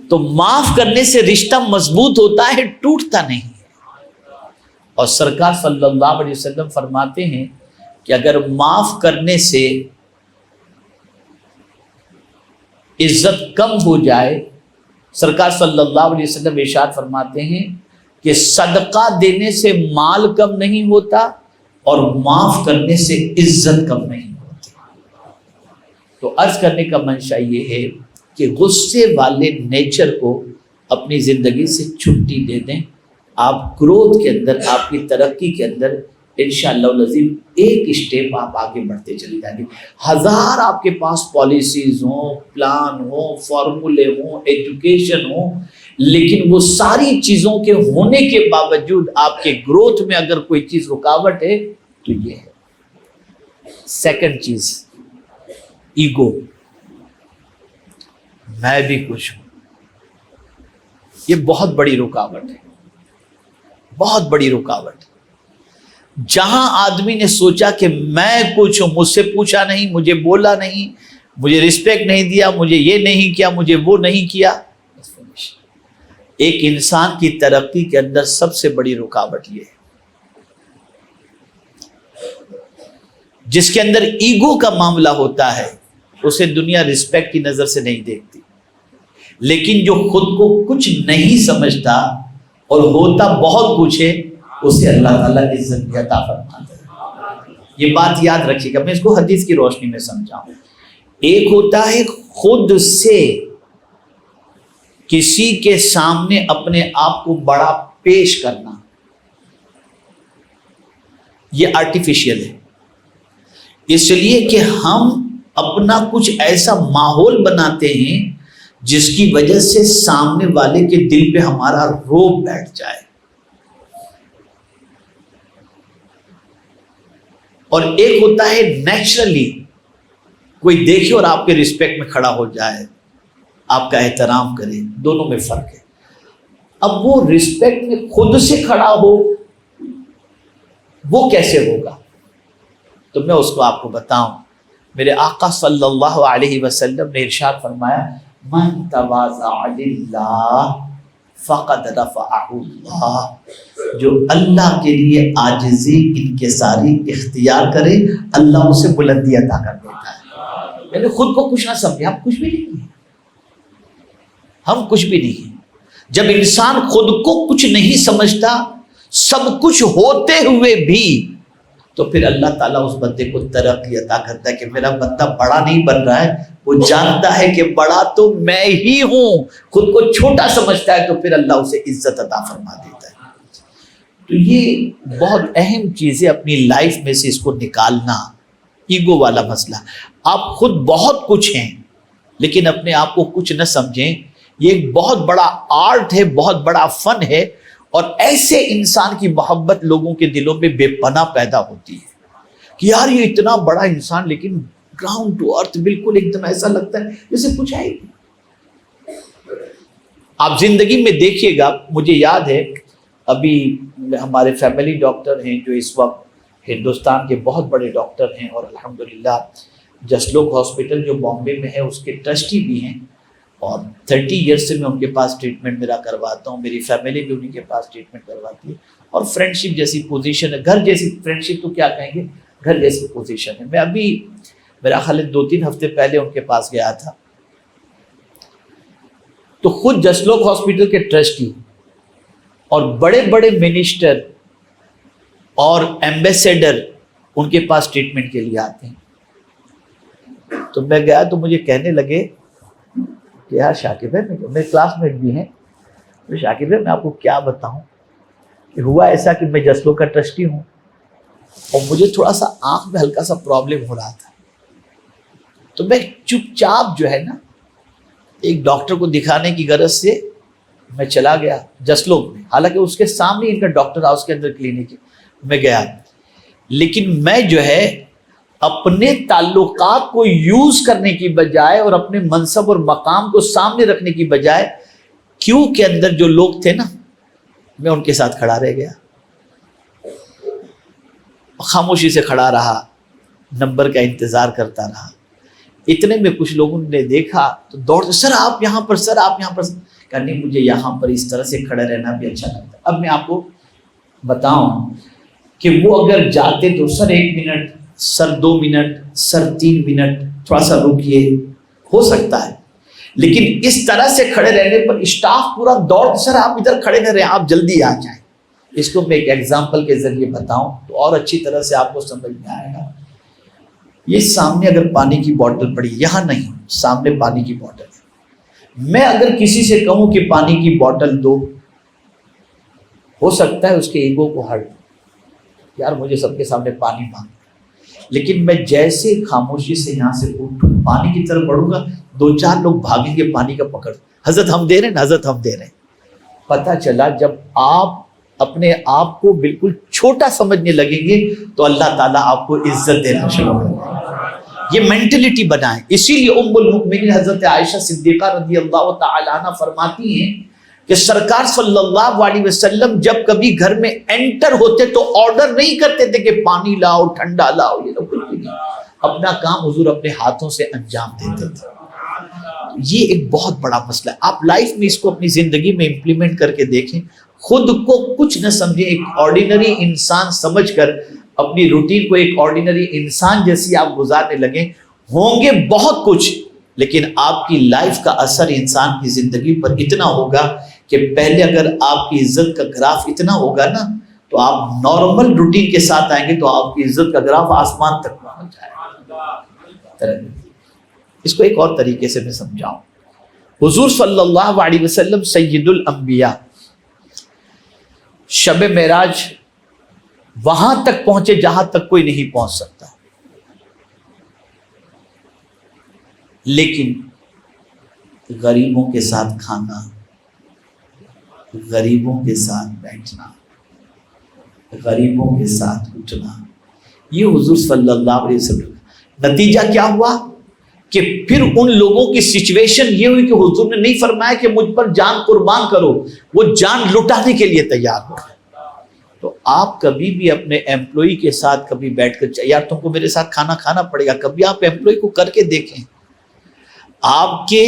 Speaker 2: تو معاف کرنے سے رشتہ مضبوط ہوتا ہے، ٹوٹتا نہیں. اور سرکار صلی اللہ علیہ وسلم فرماتے ہیں کہ اگر معاف کرنے سے عزت کم ہو جائے، سرکار صلی اللہ علیہ وسلم ارشاد فرماتے ہیں کہ صدقہ دینے سے مال کم نہیں ہوتا اور معاف کرنے سے عزت کم نہیں ہوتی. تو عرض کرنے کا منشا یہ ہے کہ غصے والے نیچر کو اپنی زندگی سے چھٹی دے دیں. آپ گروتھ کے اندر، آپ کی ترقی کے اندر انشاءاللہ العظیم ایک اسٹیپ آپ آگے بڑھتے چلے جائیں گے. ہزار آپ کے پاس پالیسیز ہوں، پلان ہوں، فارمولے ہوں، ایجوکیشن ہوں، لیکن وہ ساری چیزوں کے ہونے کے باوجود آپ کے گروتھ میں اگر کوئی چیز رکاوٹ ہے تو یہ ہے. سیکنڈ چیز، ایگو، میں بھی کچھ ہوں. یہ بہت بڑی رکاوٹ ہے، بہت بڑی رکاوٹ. جہاں آدمی نے سوچا کہ میں کچھ ہوں، مجھ سے پوچھا نہیں، مجھے بولا نہیں، مجھے رسپیکٹ نہیں دیا، مجھے یہ نہیں کیا، مجھے وہ نہیں کیا. ایک انسان کی ترقی کے اندر سب سے بڑی رکاوٹ یہ ہے. جس کے اندر ایگو کا معاملہ ہوتا ہے اسے دنیا رسپیکٹ کی نظر سے نہیں دیکھتی، لیکن جو خود کو کچھ نہیں سمجھتا اور ہوتا بہت کچھ ہے اسے اللہ تعالیٰ عزت بھی عطا فرماتا ہے. یہ بات یاد رکھیے گا. میں اس کو حدیث کی روشنی میں سمجھاؤں. ایک ہوتا ہے خود سے کسی کے سامنے اپنے آپ کو بڑا پیش کرنا، یہ آرٹیفیشیل ہے، اس لیے کہ ہم اپنا کچھ ایسا ماحول بناتے ہیں جس کی وجہ سے سامنے والے کے دل پہ ہمارا روب بیٹھ جائے. اور ایک ہوتا ہے نیچرلی کوئی دیکھے اور آپ کے رسپیکٹ میں کھڑا ہو جائے، آپ کا احترام کرے. دونوں میں فرق ہے. اب وہ رسپیکٹ میں خود سے کھڑا ہو، وہ کیسے ہوگا؟ تو میں اس کو آپ کو بتاؤں. میرے آقا صلی اللہ علیہ وسلم نے ارشاد فرمایا من تواضع للہ فقد رفعہ اللہ، جو اللہ کے لیے عاجزی انکساری اختیار کرے اللہ اسے بلندی عطا کر دیتا ہے۔ یعنی خود کو کچھ نہ سمجھے، ہم کچھ بھی نہیں ہیں، ہم کچھ بھی نہیں ہیں۔ جب انسان خود کو کچھ نہیں سمجھتا، سب کچھ ہوتے ہوئے بھی، تو پھر اللہ تعالیٰ اس بندے کو ترقی عطا کرتا ہے کہ میرا بندہ بڑا نہیں بن رہا ہے، وہ جانتا ہے کہ بڑا تو میں ہی ہوں، خود کو چھوٹا سمجھتا ہے تو پھر اللہ اسے عزت عطا فرما دیتا ہے۔ تو یہ بہت اہم چیز ہے اپنی لائف میں سے اس کو نکالنا، ایگو والا مسئلہ۔ آپ خود بہت کچھ ہیں لیکن اپنے آپ کو کچھ نہ سمجھیں، یہ ایک بہت بڑا آرٹ ہے، بہت بڑا فن ہے، اور ایسے انسان کی محبت لوگوں کے دلوں میں بے پناہ پیدا ہوتی ہے کہ یار یہ اتنا بڑا انسان لیکن گراؤنڈ ٹو ارتھ، بالکل ایک دم ایسا لگتا ہے جیسے کچھ ہے ہی نہیں۔ آپ زندگی میں دیکھیے گا، مجھے یاد ہے ابھی ہمارے فیملی ڈاکٹر ہیں جو اس وقت ہندوستان کے بہت بڑے ڈاکٹر ہیں، اور الحمدللہ جسلوک ہاسپٹل جو بامبے میں ہے اس کے ٹرسٹی بھی ہیں، اور 30 ایئرس سے میں ان کے پاس ٹریٹمنٹ میرا کرواتا ہوں، میری فیملی بھی انہیں کے پاس ٹریٹمنٹ کرواتی ہے، اور فرینڈ شپ جیسی پوزیشن ہے، گھر جیسی فرینڈ شپ تو کیا کہیں گے، گھر جیسی پوزیشن ہے۔ میں ابھی میرا خیال ہے 2-3 ہفتے پہلے ان کے پاس گیا تھا، تو خود جسلوک ہاسپٹل کے ٹرسٹی اور بڑے بڑے منسٹر اور ایمبیسیڈر ان کے پاس ٹریٹمنٹ کے لیے آتے ہیں۔ تو میں گیا تو مجھے کہنے لگے کہ یار شاکر بھائی، میرے کلاس میٹ بھی ہیں، تو شاکر بھائی میں آپ کو کیا بتاؤں کہ ہوا ایسا کہ میں جسلو کا ٹرسٹی ہوں اور مجھے تھوڑا سا آنکھ میں ہلکا سا پرابلم ہو رہا تھا، تو میں چپ چاپ جو ہے نا ایک ڈاکٹر کو دکھانے کی غرض سے میں چلا گیا جسلوک میں، حالانکہ اس کے سامنے ان کا ڈاکٹر ہاؤس کے اندر کلینک ہے، میں گیا، لیکن میں جو ہے اپنے تعلقات کو یوز کرنے کی بجائے اور اپنے منصب اور مقام کو سامنے رکھنے کی بجائے کیو کے اندر جو لوگ تھے نا، میں ان کے ساتھ کھڑا رہ گیا، خاموشی سے کھڑا رہا، نمبر کا انتظار کرتا رہا۔ اتنے میں کچھ لوگوں نے دیکھا تو دوڑتے، سر آپ یہاں پر، سر آپ یہاں پر، کہ نہیں مجھے یہاں پر اس طرح سے کھڑے رہنا بھی اچھا لگتا ہے۔ اب میں آپ کو بتاؤں کہ وہ اگر جاتے تو سر 1 منٹ، سر 2 منٹ، سر 3 منٹ، تھوڑا سا رکیے، ہو سکتا ہے، لیکن اس طرح سے کھڑے رہنے پر اسٹاف پورا دوڑ، سر آپ ادھر کھڑے نہ رہیں، آپ جلدی آ جائیں۔ اس کو میں ایک ایگزامپل کے ذریعے بتاؤں تو اور اچھی طرح سے آپ کو سمجھ میں آئے گا۔ یہ سامنے اگر پانی کی بوتل پڑی، یہاں نہیں، سامنے پانی کی بوتل ہے، میں اگر کسی سے کہوں کہ پانی کی بوتل دو، ہو سکتا ہے اس کے ایگو کو ہرٹ، یار مجھے سب کے سامنے پانی مانگ، لیکن میں جیسے خاموشی سے یہاں سے اٹھوں پانی کی طرف بڑھوں گا، 2-4 لوگ بھاگیں گے پانی کا پکڑ، حضرت ہم دے رہے ہیں، حضرت ہم دے رہے ہیں۔ پتہ چلا جب آپ اپنے آپ کو بالکل چھوٹا سمجھنے لگیں گے تو اللہ تعالیٰ آپ کو عزت دینا شروع کرے گا۔ یہ مینٹلٹی بنائیں۔ اسی لیے ام المؤمنین حضرت عائشہ صدیقہ رضی اللہ تعالی عنہ فرماتی ہیں کہ سرکار صلی اللہ علیہ وسلم جب کبھی گھر میں انٹر ہوتے تو آرڈر نہیں کرتے تھے کہ پانی لاؤ، ٹھنڈا لاؤ، یہ کچھ بھی نہیں، اپنا کام حضور اپنے ہاتھوں سے انجام دیتے تھے۔ یہ ایک بہت بڑا مسئلہ ہے، آپ لائف میں اس کو اپنی زندگی میں امپلیمنٹ کر کے دیکھیں، خود کو کچھ نہ سمجھیں، ایک آرڈینری انسان سمجھ کر اپنی روٹین کو ایک آرڈینری انسان جیسی آپ گزارنے لگیں، ہوں گے بہت کچھ، لیکن آپ کی لائف کا اثر انسان کی زندگی پر اتنا ہوگا کہ پہلے اگر آپ کی عزت کا گراف اتنا ہوگا نا تو آپ نارمل روٹین کے ساتھ آئیں گے تو آپ کی عزت کا گراف آسمان تک پہنچ جائے گا۔ اس کو ایک اور طریقے سے میں سمجھاؤں، حضور صلی اللہ علیہ وسلم سید الانبیاء شب معراج وہاں تک پہنچے جہاں تک کوئی نہیں پہنچ سکتا، لیکن غریبوں کے ساتھ کھانا، غریبوں کے ساتھ بیٹھنا، غریبوں کے ساتھ اٹھنا، یہ حضور صلی اللہ علیہ وسلم۔ نتیجہ کیا ہوا کہ پھر ان لوگوں کی سچویشن یہ ہوئی کہ حضور نے نہیں فرمایا کہ مجھ پر جان قربان کرو، وہ جان لٹانے کے لیے تیار ہو، تو آپ کبھی بھی اپنے ایمپلائی کے ساتھ کبھی بیٹھ کر یار تم کو میرے ساتھ کھانا کھانا پڑے گا، کبھی آپ ایمپلائی کو کر کے دیکھیں. آپ کے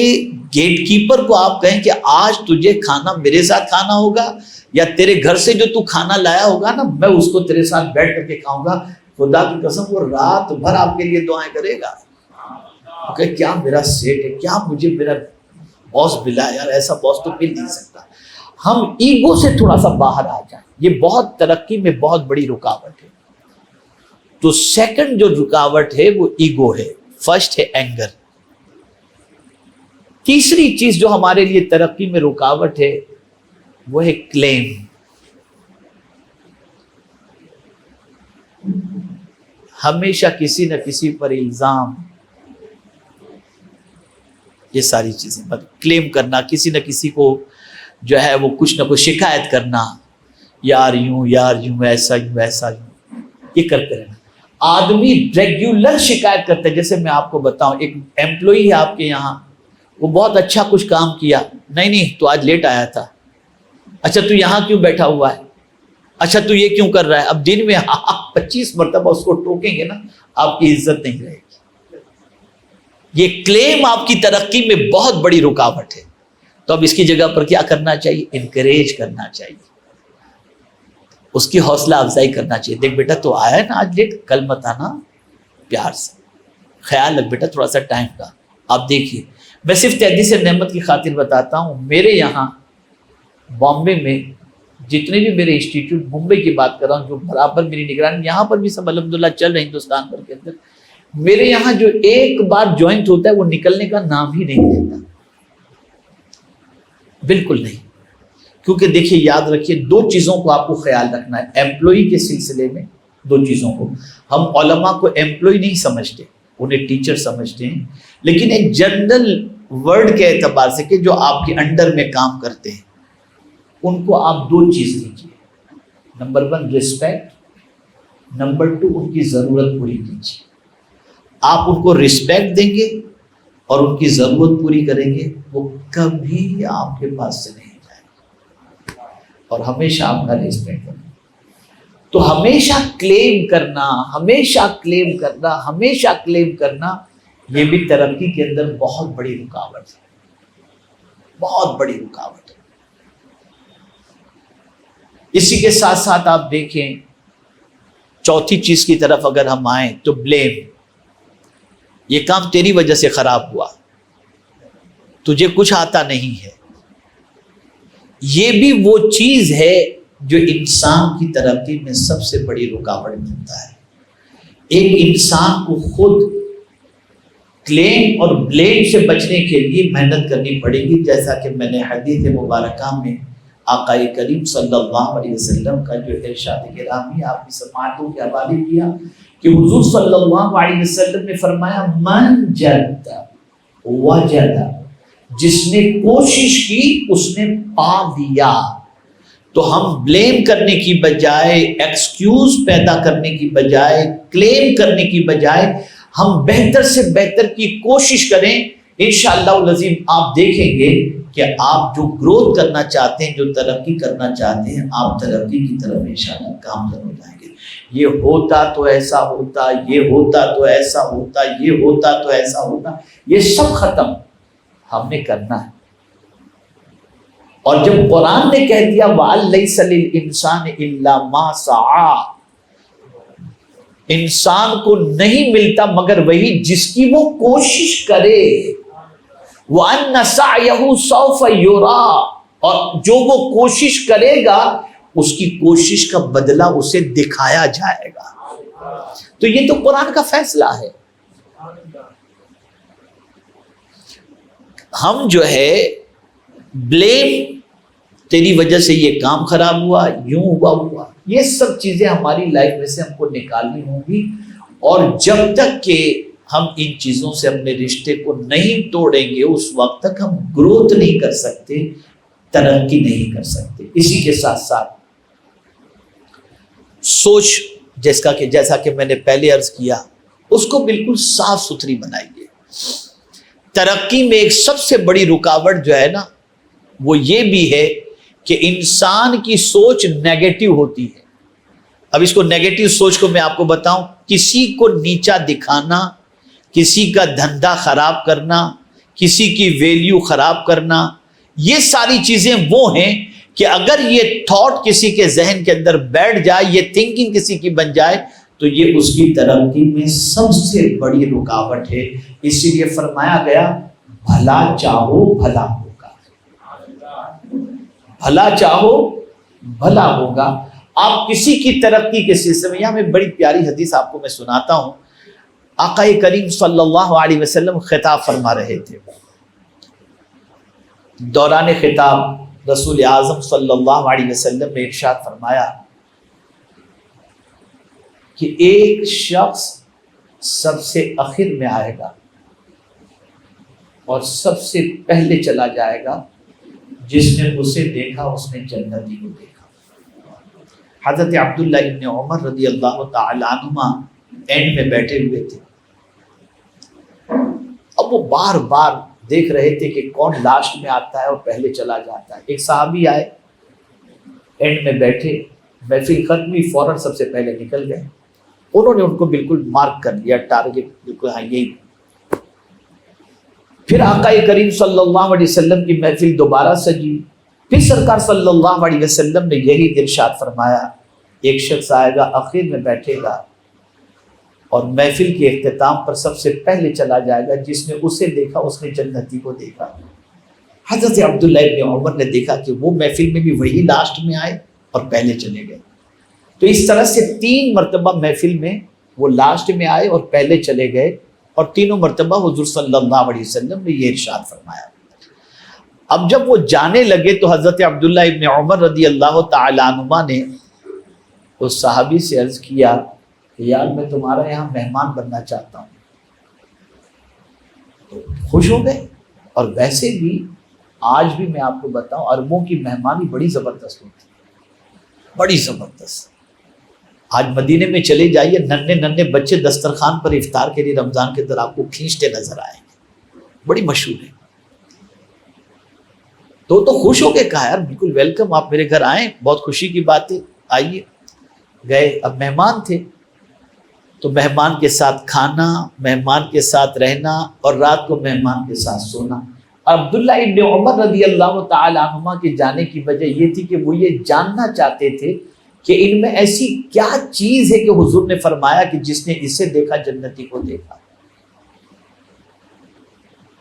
Speaker 2: گیٹ کیپر کو آپ کہیں کہ آج تجھے کھانا میرے ساتھ کھانا ہوگا، یا تیرے گھر سے جو تو کھانا لایا ہوگا نا میں اس کو تیرے ساتھ بیٹھ کر کے کھاؤں گا. خدا کی قسم وہ رات بھر آپ کے لیے دعائیں کرے گا کہ کیا میرا سیٹ ہے، کیا مجھے میرا باس ملا، یار ایسا باس تو مل نہیں سکتا. ہم ایگو سے تھوڑا سا باہر آ جائیں، یہ بہت ترقی میں بہت بڑی رکاوٹ ہے. تو سیکنڈ جو رکاوٹ ہے وہ ایگو ہے، فرسٹ ہے اینگر. تیسری چیز جو ہمارے لیے ترقی میں رکاوٹ ہے وہ ہے کلیم. ہمیشہ کسی نہ کسی پر الزام، یہ ساری چیزیں کلیم کرنا، کسی نہ کسی کو جو ہے وہ کچھ نہ کچھ شکایت کرنا، یار یوں ایسا یوں ایسا یوں، یہ کرتے رہنا. آدمی ریگولر شکایت کرتا ہے. جیسے میں آپ کو بتاؤں، ایک ایمپلائی ہے آپ کے یہاں، وہ بہت اچھا کچھ کام کیا، نہیں تو آج لیٹ آیا تھا. اچھا تو یہاں کیوں بیٹھا ہوا ہے، اچھا تو یہ کیوں کر رہا ہے. اب دن میں آپ 25 مرتبہ اس کو ٹوکیں گے نا، آپ کی عزت نہیں رہے گی. یہ کلیم آپ کی ترقی میں بہت بڑی رکاوٹ ہے. تو اب اس کی جگہ پر کیا کرنا چاہیے؟ انکریج کرنا چاہیے، اس کی حوصلہ افزائی کرنا چاہیے. دیکھ بیٹا تو آیا ہے نا آج لیٹ، کل مت آنا، پیار سے خیال رکھ بیٹا تھوڑا سا ٹائم کا. آپ دیکھیے، میں صرف تحدیث نعمت کی خاطر بتاتا ہوں، میرے یہاں بامبے میں جتنے بھی میرے انسٹیٹیوٹ، ممبئی کی بات کر رہا ہوں جو برابر میری نگرانی، یہاں پر بھی سب الحمدللہ چل رہے ہیں ہندوستان بھر کے اندر. میرے یہاں جو ایک بار جوائنٹ ہوتا ہے وہ نکلنے کا نام ہی نہیں لیتا، بالکل نہیں. کیونکہ دیکھیے یاد رکھیے، دو چیزوں کو آپ کو خیال رکھنا ہے ایمپلائی کے سلسلے میں. دو چیزوں کو، ہم علماء کو ایمپلائی نہیں سمجھتے، انہیں ٹیچر سمجھتے ہیں، لیکن ایک جنرل ورڈ کے اعتبار سے کہ جو آپ کے انڈر میں کام کرتے ہیں ان کو آپ دو چیز دیجیے. نمبر 1 رسپیکٹ، نمبر 2 ان کی ضرورت پوری کیجیے. آپ ان کو رسپیکٹ دیں گے اور ان کی ضرورت پوری کریں گے، وہ کبھی آپ کے پاس سے نہیں جائے گا اور ہمیشہ آپ کا رسپیکٹ کریں. تو ہمیشہ کلیم کرنا، ہمیشہ کلیم کرنا، ہمیشہ کلیم کرنا، یہ بھی ترقی کے اندر بہت بڑی رکاوٹ ہے، بہت بڑی رکاوٹ ہے. اسی کے ساتھ ساتھ آپ دیکھیں چوتھی چیز کی طرف اگر ہم آئیں تو بلیم. یہ کام تیری وجہ سے خراب ہوا، تجھے کچھ آتا نہیں ہے. یہ بھی وہ چیز ہے جو انسان کی ترقی میں سب سے بڑی رکاوٹ بنتا ہے. ایک انسان کو خود کلیم اور بلیم سے بچنے کے لیے محنت کرنی پڑے گی. جیسا کہ میں نے حدیث مبارکہ میں آقا کریم صلی اللہ علیہ وسلم کا جو ارشاد گرامی آپ کی سماعتوں کے حوالے کیا کہ حضور صلی اللہ علیہ وسلم نے فرمایا من جد وجد، جس نے کوشش کی اس نے پا لیا. تو ہم بلیم کرنے کی بجائے، ایکسکیوز پیدا کرنے کی بجائے، کلیم کرنے کی بجائے ہم بہتر سے بہتر کی کوشش کریں. انشاءاللہ العظیم آپ دیکھیں گے کہ آپ جو گروتھ کرنا چاہتے ہیں، جو ترقی کرنا چاہتے ہیں، آپ ترقی کی طرف انشاءاللہ کامزن ہو جائیں گے. یہ ہوتا تو ایسا ہوتا، یہ ہوتا تو ایسا ہوتا، یہ ہوتا تو ایسا ہوتا، یہ سب ختم ہم نے کرنا ہے. اور جب قرآن نے کہہ دیا وَأَن لَيْسَ لِلْإِنسَانِ إِلَّا مَا سَعَىٰ، انسان کو نہیں ملتا مگر وہی جس کی وہ کوشش کرے. وَأَنَّ سَعْيَهُ سَوْفَ يُرَىٰ، اور جو وہ کوشش کرے گا اس کی کوشش کا بدلہ اسے دکھایا جائے گا. تو یہ تو قرآن کا فیصلہ ہے. ہم جو ہے بلیم، تیری وجہ سے یہ کام خراب ہوا، یوں ہوا، یہ سب چیزیں ہماری لائف میں سے ہم کو نکالنی ہوں گی. اور جب تک کہ ہم ان چیزوں سے اپنے رشتے کو نہیں توڑیں گے اس وقت تک ہم گروتھ نہیں کر سکتے، ترقی نہیں کر سکتے. اسی کے ساتھ ساتھ سوچ، جیسا کہ میں نے پہلے عرض کیا، اس کو بالکل صاف ستھری بنائیے. ترقی میں ایک سب سے بڑی رکاوٹ جو ہے نا وہ یہ بھی ہے کہ انسان کی سوچ نیگیٹو ہوتی ہے. اب اس کو نیگیٹو سوچ کو میں آپ کو بتاؤں، کسی کو نیچا دکھانا، کسی کا دھندا خراب کرنا، کسی کی ویلیو خراب کرنا، یہ ساری چیزیں وہ ہیں کہ اگر یہ تھاٹ کسی کے ذہن کے اندر بیٹھ جائے، یہ تھنکنگ کسی کی بن جائے، تو یہ اس کی ترقی میں سب سے بڑی رکاوٹ ہے۔ اسی لیے فرمایا گیا بھلا چاہو بھلا ہوگا، بھلا چاہو بھلا ہوگا۔ آپ کسی کی ترقی کے سلسلے میں، یہاں میں بڑی پیاری حدیث آپ کو میں سناتا ہوں۔ آقا کریم صلی اللہ علیہ وسلم خطاب فرما رہے تھے، دوران خطاب رسول اعظم صلی اللہ علیہ وسلم نے ارشاد فرمایا کہ ایک شخص سب سے آخر میں آئے گا اور سب سے پہلے چلا جائے گا، جس نے اسے دیکھا اس نے جنتی کو دیکھا۔ حضرت عبداللہ ابن عمر رضی اللہ تعالی عنہما اینڈ میں بیٹھے ہوئے تھے۔ اب وہ بار بار دیکھ رہے تھے کہ کون لاسٹ میں آتا ہے اور پہلے چلا جاتا ہے۔ ایک صحابی آئے، اینڈ میں بیٹھے، محفل ختم ہوئی، فوراً سب سے پہلے نکل گئے۔ انہوں نے ان کو بالکل مارک کر لیا، ٹارگٹ بالکل، ہاں یہی۔ پھر آقا کریم صلی اللہ علیہ وسلم کی محفل دوبارہ سجی، پھر سرکار صلی اللہ علیہ وسلم نے یہی ارشاد فرمایا، ایک شخص آئے گا، آخر میں بیٹھے گا اور محفل کے اختتام پر سب سے پہلے چلا جائے گا، جس نے اسے دیکھا اس نے جنتی کو دیکھا۔ حضرت عبداللہ ابن عمر نے دیکھا کہ وہ محفل میں بھی وہی لاسٹ میں آئے اور پہلے چلے گئے۔ تو اس طرح سے 3 مرتبہ محفل میں وہ لاسٹ میں آئے اور پہلے چلے گئے، اور تینوں مرتبہ حضور صلی اللہ علیہ وسلم نے یہ ارشاد فرمایا۔ اب جب وہ جانے لگے تو حضرت عبداللہ ابن عمر رضی اللہ تعالی عنہما نے اس صحابی سے عرض کیا کہ یار میں تمہارا یہاں مہمان بننا چاہتا ہوں۔ تو خوش ہو گئے۔ اور ویسے بھی آج بھی میں آپ کو بتاؤں، عربوں کی مہمانی بڑی زبردست ہوتی ہے، بڑی زبردست۔ آج مدینے میں چلے جائیے، ننھے ننھے بچے دسترخوان پر افطار کے لیے رمضان کے اندر آپ کو کھینچتے نظر آئیں گے، بڑی مشہور ہے۔ تو خوش ہو کے کہا یار بالکل ویلکم، آپ میرے گھر آئیں، بہت خوشی کی بات ہے، آئیے۔ گئے، اب مہمان تھے تو مہمان کے ساتھ کھانا، مہمان کے ساتھ رہنا اور رات کو مہمان کے ساتھ سونا۔ عبداللہ ابن عمر رضی اللہ تعالی عنہما کے جانے کی وجہ یہ تھی کہ وہ یہ جاننا چاہتے تھے کہ ان میں ایسی کیا چیز ہے کہ حضور نے فرمایا کہ جس نے اسے دیکھا جنتی کو دیکھا۔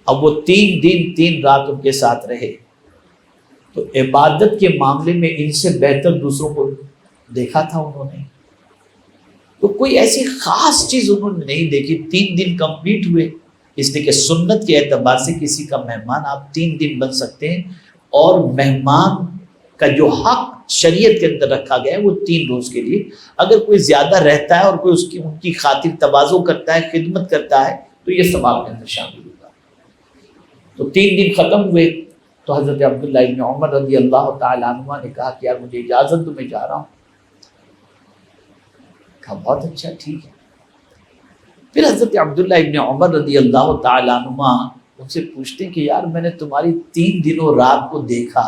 Speaker 2: اب وہ 3 دن 3 رات ان کے ساتھ رہے، تو عبادت کے معاملے میں ان سے بہتر دوسروں کو دیکھا تھا انہوں نے، تو کوئی ایسی خاص چیز انہوں نے نہیں دیکھی۔ 3 دن کمپلیٹ ہوئے، اس لیے کہ سنت کے اعتبار سے کسی کا مہمان آپ 3 دن بن سکتے ہیں، اور مہمان کا جو حق شریعت کے اندر رکھا گیا ہے وہ 3 روز کے لیے۔ اگر کوئی زیادہ رہتا ہے اور کوئی ان کی خاطر تواضع کرتا ہے، خدمت کرتا ہے، تو یہ ثواب کے اندر شامل ہوگا۔ تو 3 دن ختم ہوئے تو حضرت عبداللہ ابن عمر رضی اللہ تعالی عنہ نے کہا کہ یار مجھے اجازت دو، میں جا رہا ہوں۔ کہا بہت اچھا، ٹھیک ہے۔ پھر حضرت عبداللہ ابن عمر رضی اللہ تعالی عنہ ان سے پوچھتے ہیں کہ یار میں نے تمہاری 3 دنوں رات کو دیکھا،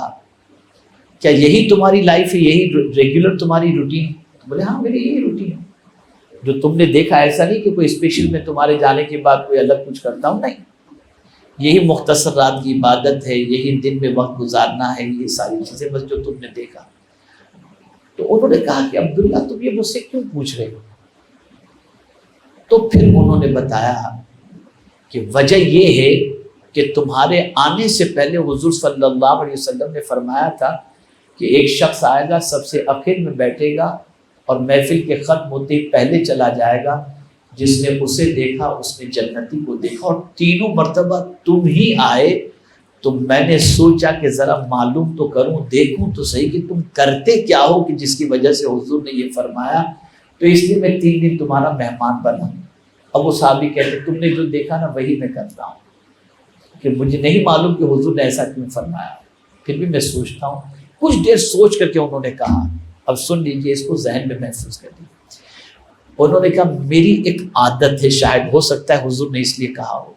Speaker 2: کیا یہی تمہاری لائف ہے، یہی ریگولر تمہاری روٹین؟ بولے ہاں میری یہی روٹین ہے۔ جو تم نے دیکھا ایسا نہیں کہ کوئی اسپیشل میں تمہارے جانے کے بعد کوئی الگ کچھ کرتا ہوں، نہیں، یہی مختصر رات کی عبادت ہے، یہی دن میں وقت گزارنا ہے، یہ ساری چیزیں بس جو تم نے دیکھا۔ تو انہوں نے کہا کہ عبداللہ تم یہ مجھ سے کیوں پوچھ رہے ہو؟ تو پھر انہوں نے بتایا کہ وجہ یہ ہے کہ تمہارے آنے سے پہلے حضور صلی اللہ علیہ وسلم نے فرمایا تھا کہ ایک شخص آئے گا، سب سے آخر میں بیٹھے گا اور محفل کے ختم ہوتے ہی پہلے چلا جائے گا، جس نے اسے دیکھا اس نے جنتی کو دیکھا، اور 3 مرتبہ تم ہی آئے، تو میں نے سوچا کہ ذرا معلوم تو کروں، دیکھوں تو صحیح کہ تم کرتے کیا ہو کہ جس کی وجہ سے حضور نے یہ فرمایا، تو اس لیے میں 3 دن تمہارا مہمان بنا۔ اب وہ صحابی کہتے تم نے جو دیکھا نا وہی میں کرتا ہوں، کہ مجھے نہیں معلوم کہ حضور نے ایسا کیوں فرمایا، پھر بھی میں سوچتا ہوں۔ کچھ دیر سوچ کر کے انہوں نے کہا، اب سن لیجیے، اس کو ذہن میں محسوس کر لیجیے۔ انہوں نے کہا میری ایک عادت ہے، شاید ہو سکتا ہے حضور نے اس لیے کہا ہو،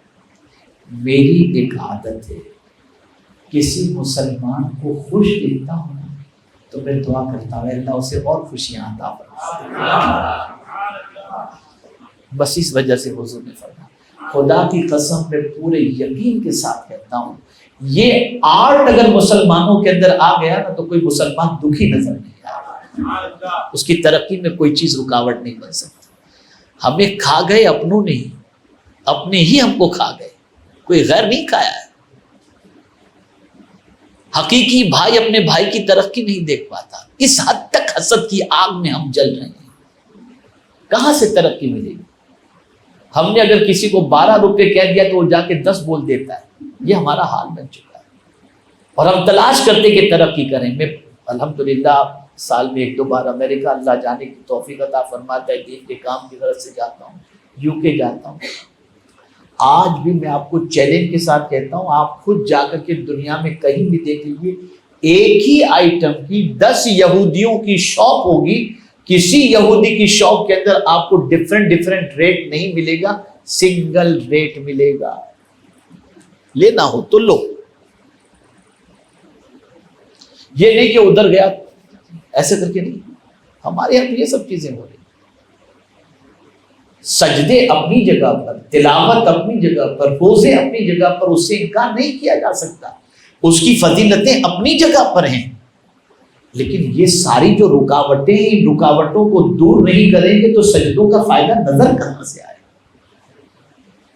Speaker 2: میری ایک عادت ہے کسی مسلمان کو خوش دیکھتا ہوں تو میں دعا کرتا ہوں اللہ اسے اور خوشیاں عطا فرمائے. بس اس وجہ سے حضور نے فرمایا خدا کی قسم میں پورے یقین کے ساتھ کہتا ہوں یہ آرٹ اگر مسلمانوں کے اندر آ گیا نا تو کوئی مسلمان دکھی نظر نہیں آئے، اس کی ترقی میں کوئی چیز رکاوٹ نہیں بن سکتی. ہمیں کھا گئے اپنوں نے ہی، اپنے ہی ہم کو کھا گئے، کوئی غیر نہیں کھایا ہے. حقیقی بھائی اپنے بھائی کی ترقی نہیں دیکھ پاتا. اس حد تک حسد کی آگ میں ہم جل رہے ہیں، کہاں سے ترقی ملے گی؟ ہم نے اگر کسی کو 12 روپے کہہ دیا تو وہ جا کے 10 بول دیتا ہے. یہ ہمارا حال بن چکا ہے اور ہم تلاش کرتے کہ ترقی کریں. میں الحمدللہ سال میں 1-2 بار امریکہ اللہ جانے کی توفیق عطا فرماتا ہے، دین کے کام کی غرض سے جاتا ہوں، UK جاتا ہوں. آج بھی میں آپ کو چیلنج کے ساتھ کہتا ہوں آپ خود جا کر کے دنیا میں کہیں بھی دیکھ لیجیے، ایک ہی آئٹم کی 10 یہودیوں کی شاپ ہوگی، کسی یہودی کی شاپ کے اندر آپ کو ڈیفرنٹ ریٹ نہیں ملے گا، سنگل ریٹ ملے گا. لینا ہو تو لو. یہ نہیں کہ ادھر گیا ایسے کر کے نہیں. ہمارے یہاں تو یہ سب چیزیں ہو رہی، سجدے اپنی جگہ پر، تلاوت اپنی جگہ پر، روزے اپنی جگہ پر، اس سے انکار نہیں کیا جا سکتا، اس کی فضیلتیں اپنی جگہ پر ہیں. لیکن یہ ساری جو رکاوٹیں ہیں، ان رکاوٹوں کو دور نہیں کریں گے تو سجدوں کا فائدہ نظر کہاں سے آئے؟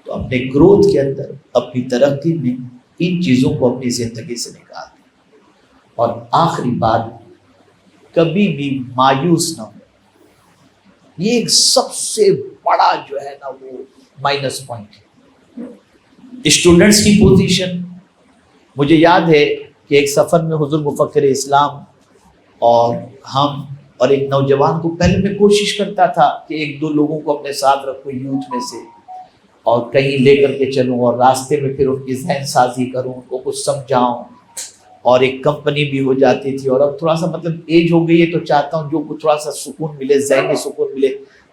Speaker 2: تو اپنے گروتھ کے اندر، اپنی ترقی میں ان چیزوں کو اپنی زندگی سے نکال دیں. اور آخری بات، کبھی بھی مایوس نہ ہو. یہ ایک سب سے بڑا جو ہے نا وہ مائنس پوائنٹ ہے. اسٹوڈنٹس کی پوزیشن، مجھے یاد ہے کہ ایک سفر میں حضور مفکر اسلام اور ہم اور ایک نوجوان کو، پہلے میں کوشش کرتا تھا کہ 1-2 لوگوں کو اپنے ساتھ رکھوں یوتھ میں سے اور کہیں لے کر کے چلوں اور راستے میں پھر ان کی ذہن سازی کروں، ان کو کچھ سمجھاؤں، اور ایک کمپنی بھی ہو جاتی تھی. اور اب تھوڑا سا مطلب ایج ہو گئی ہے تو چاہتا ہوں جو تھوڑا سا سکون ملے، ذہنی سکون ملے،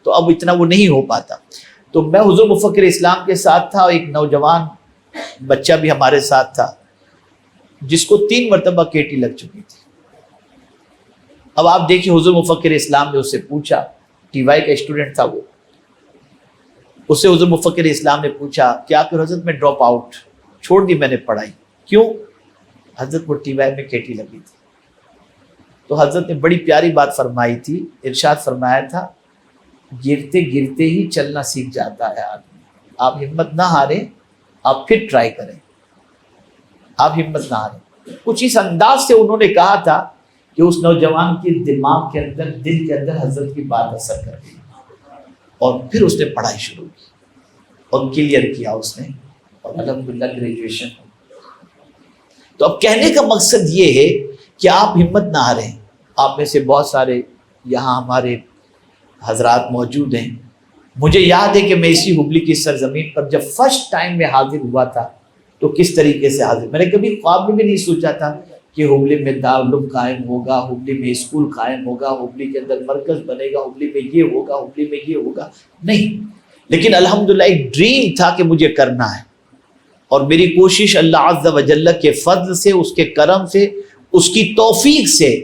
Speaker 2: تو اب اتنا وہ نہیں ہو پاتا. تو میں حضور مفکر اسلام کے ساتھ تھا، ایک نوجوان بچہ بھی ہمارے ساتھ تھا جس کو 3 مرتبہ کیٹی لگ چکی تھی. اب آپ دیکھیے حضور مفکر اسلام نے اس سے پوچھا، TY کا اسٹوڈنٹ تھا وہ، اس سے حضور مفکر اسلام نے پوچھا کیا پھر حضرت میں ڈراپ آؤٹ چھوڑ دی میں نے پڑھائی؟ کیوں؟ حضرت کو TY میں کیٹی لگی تھی. تو حضرت نے بڑی پیاری بات فرمائی تھی، ارشاد فرمایا تھا گرتے گرتے ہی چلنا سیکھ جاتا ہے آدمی. آپ ہمت نہ ہاریں، آپ پھر ٹرائی کریں، آپ ہمت نہ ہاریں. کچھ اس انداز سے انہوں نے کہا تھا کہ اس نوجوان کے دماغ کے اندر، دل کے اندر حضرت کی بات اثر کر گئی اور پھر اس نے پڑھائی شروع کی اور کلیئر کیا اس نے، اور الحمدللہ گریجویشن. تو اب کہنے کا مقصد یہ ہے کہ آپ ہمت نہ ہاریں. آپ میں سے بہت سارے یہاں ہمارے حضرات موجود ہیں. مجھے یاد ہے کہ میں اسی ہبلی کی سرزمین پر جب فرسٹ ٹائم میں حاضر ہوا تھا تو کس طریقے سے حاضر، میں نے کبھی خواب میں بھی نہیں سوچا تھا کہ ہبلی میں دارالعلوم قائم ہوگا، ہبلی میں اسکول قائم ہوگا، ہبلی کے اندر مرکز بنے گا، ہبلی میں یہ ہوگا، ہبلی میں یہ ہوگا، نہیں. لیکن الحمدللہ ایک ڈریم تھا کہ مجھے کرنا ہے، اور میری کوشش اللہ عز و جل کے فضل سے، اس کے کرم سے، اس کی توفیق سے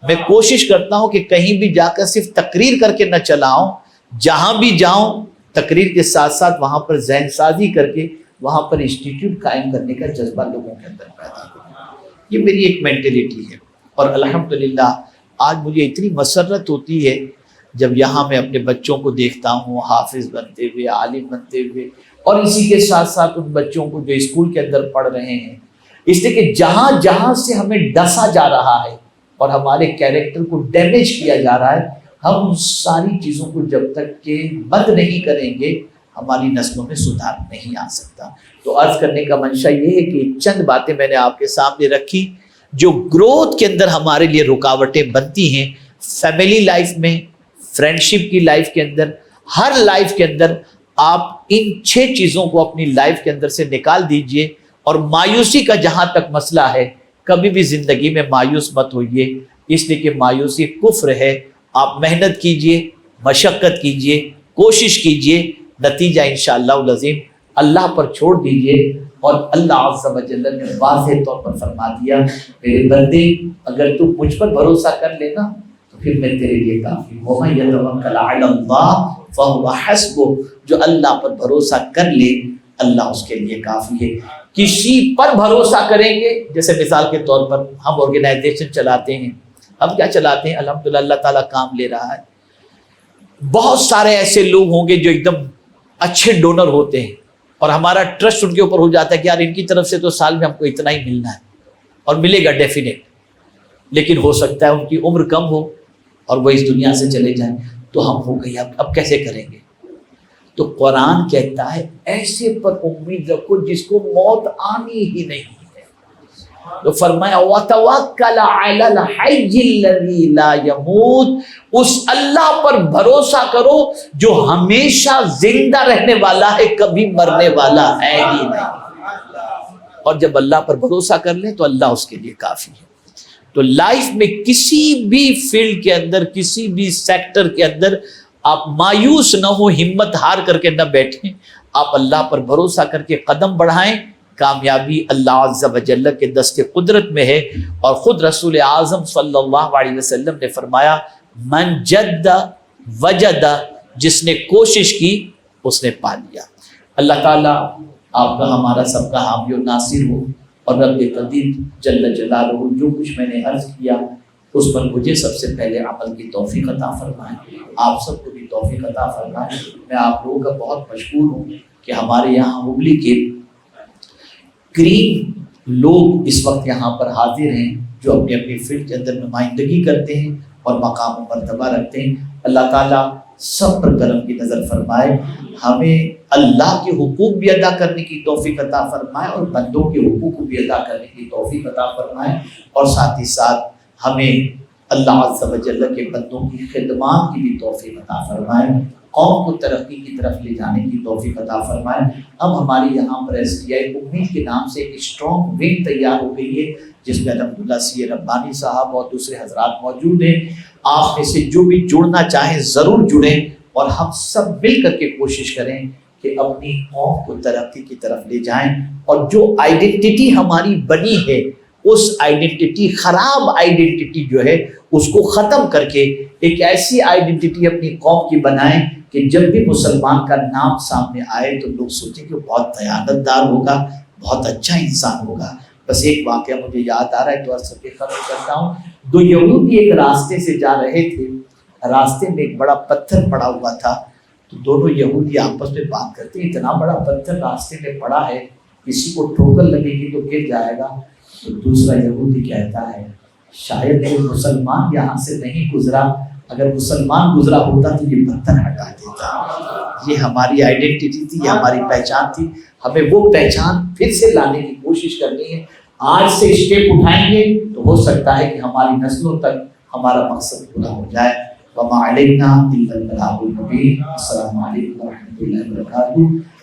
Speaker 2: میں کوشش کرتا ہوں کہ کہیں بھی جا کر صرف تقریر کر کے نہ چلا آؤں، جہاں بھی جاؤں تقریر کے ساتھ ساتھ وہاں پر ذہن سازی کر کے وہاں پر انسٹیٹیوٹ قائم کرنے کا جذبہ لوگوں کے اندر پیدا کروں. یہ میری ایک مینٹلٹی ہے. اور الحمدللہ آج مجھے اتنی مسرت ہوتی ہے جب یہاں میں اپنے بچوں کو دیکھتا ہوں حافظ بنتے ہوئے، عالم بنتے ہوئے، اور اسی کے ساتھ ساتھ ان بچوں کو جو اسکول کے اندر پڑھ رہے ہیں. اس لیے کہ جہاں جہاں سے ہمیں ڈسا جا رہا ہے اور ہمارے کیریکٹر کو ڈیمیج کیا جا رہا ہے، ہم ان ساری چیزوں کو جب تک کہ بند نہیں کریں گے ہماری نسلوں میں سدھار نہیں آ سکتا. تو عرض کرنے کا منشا یہ ہے کہ چند باتیں میں نے آپ کے سامنے رکھی جو گروتھ کے اندر ہمارے لیے رکاوٹیں بنتی ہیں. فیملی لائف میں، فرینڈشپ کی لائف کے اندر، ہر لائف کے اندر آپ ان 6 چیزوں کو اپنی لائف کے اندر سے نکال دیجئے. اور مایوسی کا جہاں تک مسئلہ ہے، کبھی بھی زندگی میں مایوس مت ہوئیے، اس لیے کہ مایوسی کفر ہے. آپ محنت کیجئے، مشقت کیجئے، کوشش کیجئے، نتیجہ انشاءاللہ العظیم اللہ پر چھوڑ دیجئے. اور اللہ عز و جل نے واضح طور پر فرما دیا میرے بندے اگر تو مجھ پر بھروسہ کر لینا تو پھر میں تیرے لیے کافی ہوں، وَمَن يَتَوَکَّلْ عَلَى اللَّهِ فَهُوَ حَسْبُهُ، جو اللہ پر بھروسہ کر لے اللہ اس کے لیے کافی ہے۔ کسی پر بھروسہ کریں گے، جیسے مثال کے طور پر ہم آرگنائزیشن چلاتے ہیں، ہم کیا چلاتے ہیں، الحمدللہ اللہ تعالیٰ کام لے رہا ہے، بہت سارے ایسے لوگ ہوں گے جو ایک دم اچھے ڈونر ہوتے ہیں اور ہمارا ٹرسٹ ان کے اوپر ہو جاتا ہے کہ یار ان کی طرف سے تو سال میں ہم کو اتنا ہی ملنا ہے، اور ملے گا ڈیفینیٹ، لیکن ہو سکتا ہے ان کی عمر کم ہو اور وہ اس دنیا سے چلے جائیں، تو ہم ہو گئی اب کیسے کریں گے؟ تو قرآن کہتا ہے ایسے پر امید رکھو جس کو موت آنی ہی نہیں ہے، تو فرمایا وَتَوَکَّلْ عَلَى الْحَيِّ الَّذِي لَا يَمُوتُ، اس اللہ پر بھروسہ کرو جو ہمیشہ زندہ رہنے والا ہے، کبھی مرنے والا ہے ہی نہیں، اور جب اللہ پر بھروسہ کر لیں تو اللہ اس کے لیے کافی ہے۔ تو لائف میں کسی بھی فیلڈ کے اندر، کسی بھی سیکٹر کے اندر آپ مایوس نہ ہو، ہمت ہار کر کے نہ بیٹھیں، آپ اللہ پر بھروسہ کر کے قدم بڑھائیں، کامیابی اللہ عز و جل کے دست قدرت میں ہے۔ اور خود رسول اعظم صلی اللہ علیہ وسلم نے فرمایا من جد وجد، جس نے کوشش کی اس نے پا لیا۔ اللہ تعالیٰ آپ کا ہمارا سب کا حامی و ناصر ہو، اور رب قدیر جل جلالہ جو کچھ میں نے عرض کیا اس پر مجھے سب سے پہلے عمل کی توفیق عطا فرمائے، آپ سب کو بھی توفیق عطا فرمائے۔ میں آپ لوگوں کا بہت مشکور ہوں کہ ہمارے یہاں ہبلی کے کریم لوگ اس وقت یہاں پر حاضر ہیں جو اپنی اپنی فیلڈ کے اندر نمائندگی کرتے ہیں اور مقام و مرتبہ رکھتے ہیں۔ اللہ تعالیٰ سب پر کرم کی نظر فرمائے، ہمیں اللہ کے حقوق بھی ادا کرنے کی توفیق عطا فرمائے اور بندوں کے حقوق کو بھی ادا کرنے کی توفیق عطا فرمائے، اور ساتھ ہی ساتھ ہمیں اللہ عز و جل کے بندوں کی خدمات کی بھی توفیق عطا فرمائے، قوم کو ترقی کی طرف لے جانے کی توفیق عطا فرمائے۔ اب ہماری یہاں پر STI امید کے نام سے ایک اسٹرانگ ونگ تیار ہو گئی ہے جس میں الحمدللہ سی ربانی صاحب اور دوسرے حضرات موجود ہیں۔ آپ میں سے جو بھی جڑنا چاہیں ضرور جڑیں، اور ہم سب مل کر کے کوشش کریں کہ اپنی قوم کو ترقی کی طرف لے جائیں، اور جو آئیڈینٹی ہماری بنی ہے اس آئیڈینٹی، خراب آئیڈینٹی جو ہے اس کو ختم کر کے ایک ایسی آئیڈینٹی اپنی قوم کی بنائیں کہ جب بھی مسلمان کا نام سامنے آئے تو لوگ سوچیں کہ وہ بہت دیانت دار ہوگا، بہت اچھا انسان ہوگا۔ بس ایک واقعہ مجھے یاد آ رہا ہے تو عرض کر کے ختم کرتا ہوں۔ دو یہودی ایک راستے سے جا رہے تھے، راستے میں ایک بڑا پتھر پڑا ہوا تھا، تو دونوں یہودی آپس میں بات کرتے ہیں اتنا بڑا پتھر راستے میں پڑا ہے، کسی کو ٹھوکر لگے گی تو گر جائے گا۔ تو دوسرا یہودی کہتا ہے شاید کوئی مسلمان یہاں سے نہیں گزرا، اگر مسلمان گزرا ہوتا تو یہ پتھر ہٹا دیتا۔ یہ ہماری آئیڈینٹی تھی، یہ ہماری پہچان تھی، ہمیں وہ پہچان پھر سے لانے کی کوشش کرنی ہے۔ آج سے اسٹیپ اٹھائیں گے تو ہو سکتا ہے کہ ہماری نسلوں تک ہمارا مقصد پورا ہو جائے۔ وما علینا الا البلاغ المبین۔ السلام علیکم ورحمۃ اللہ وبرکاتہ۔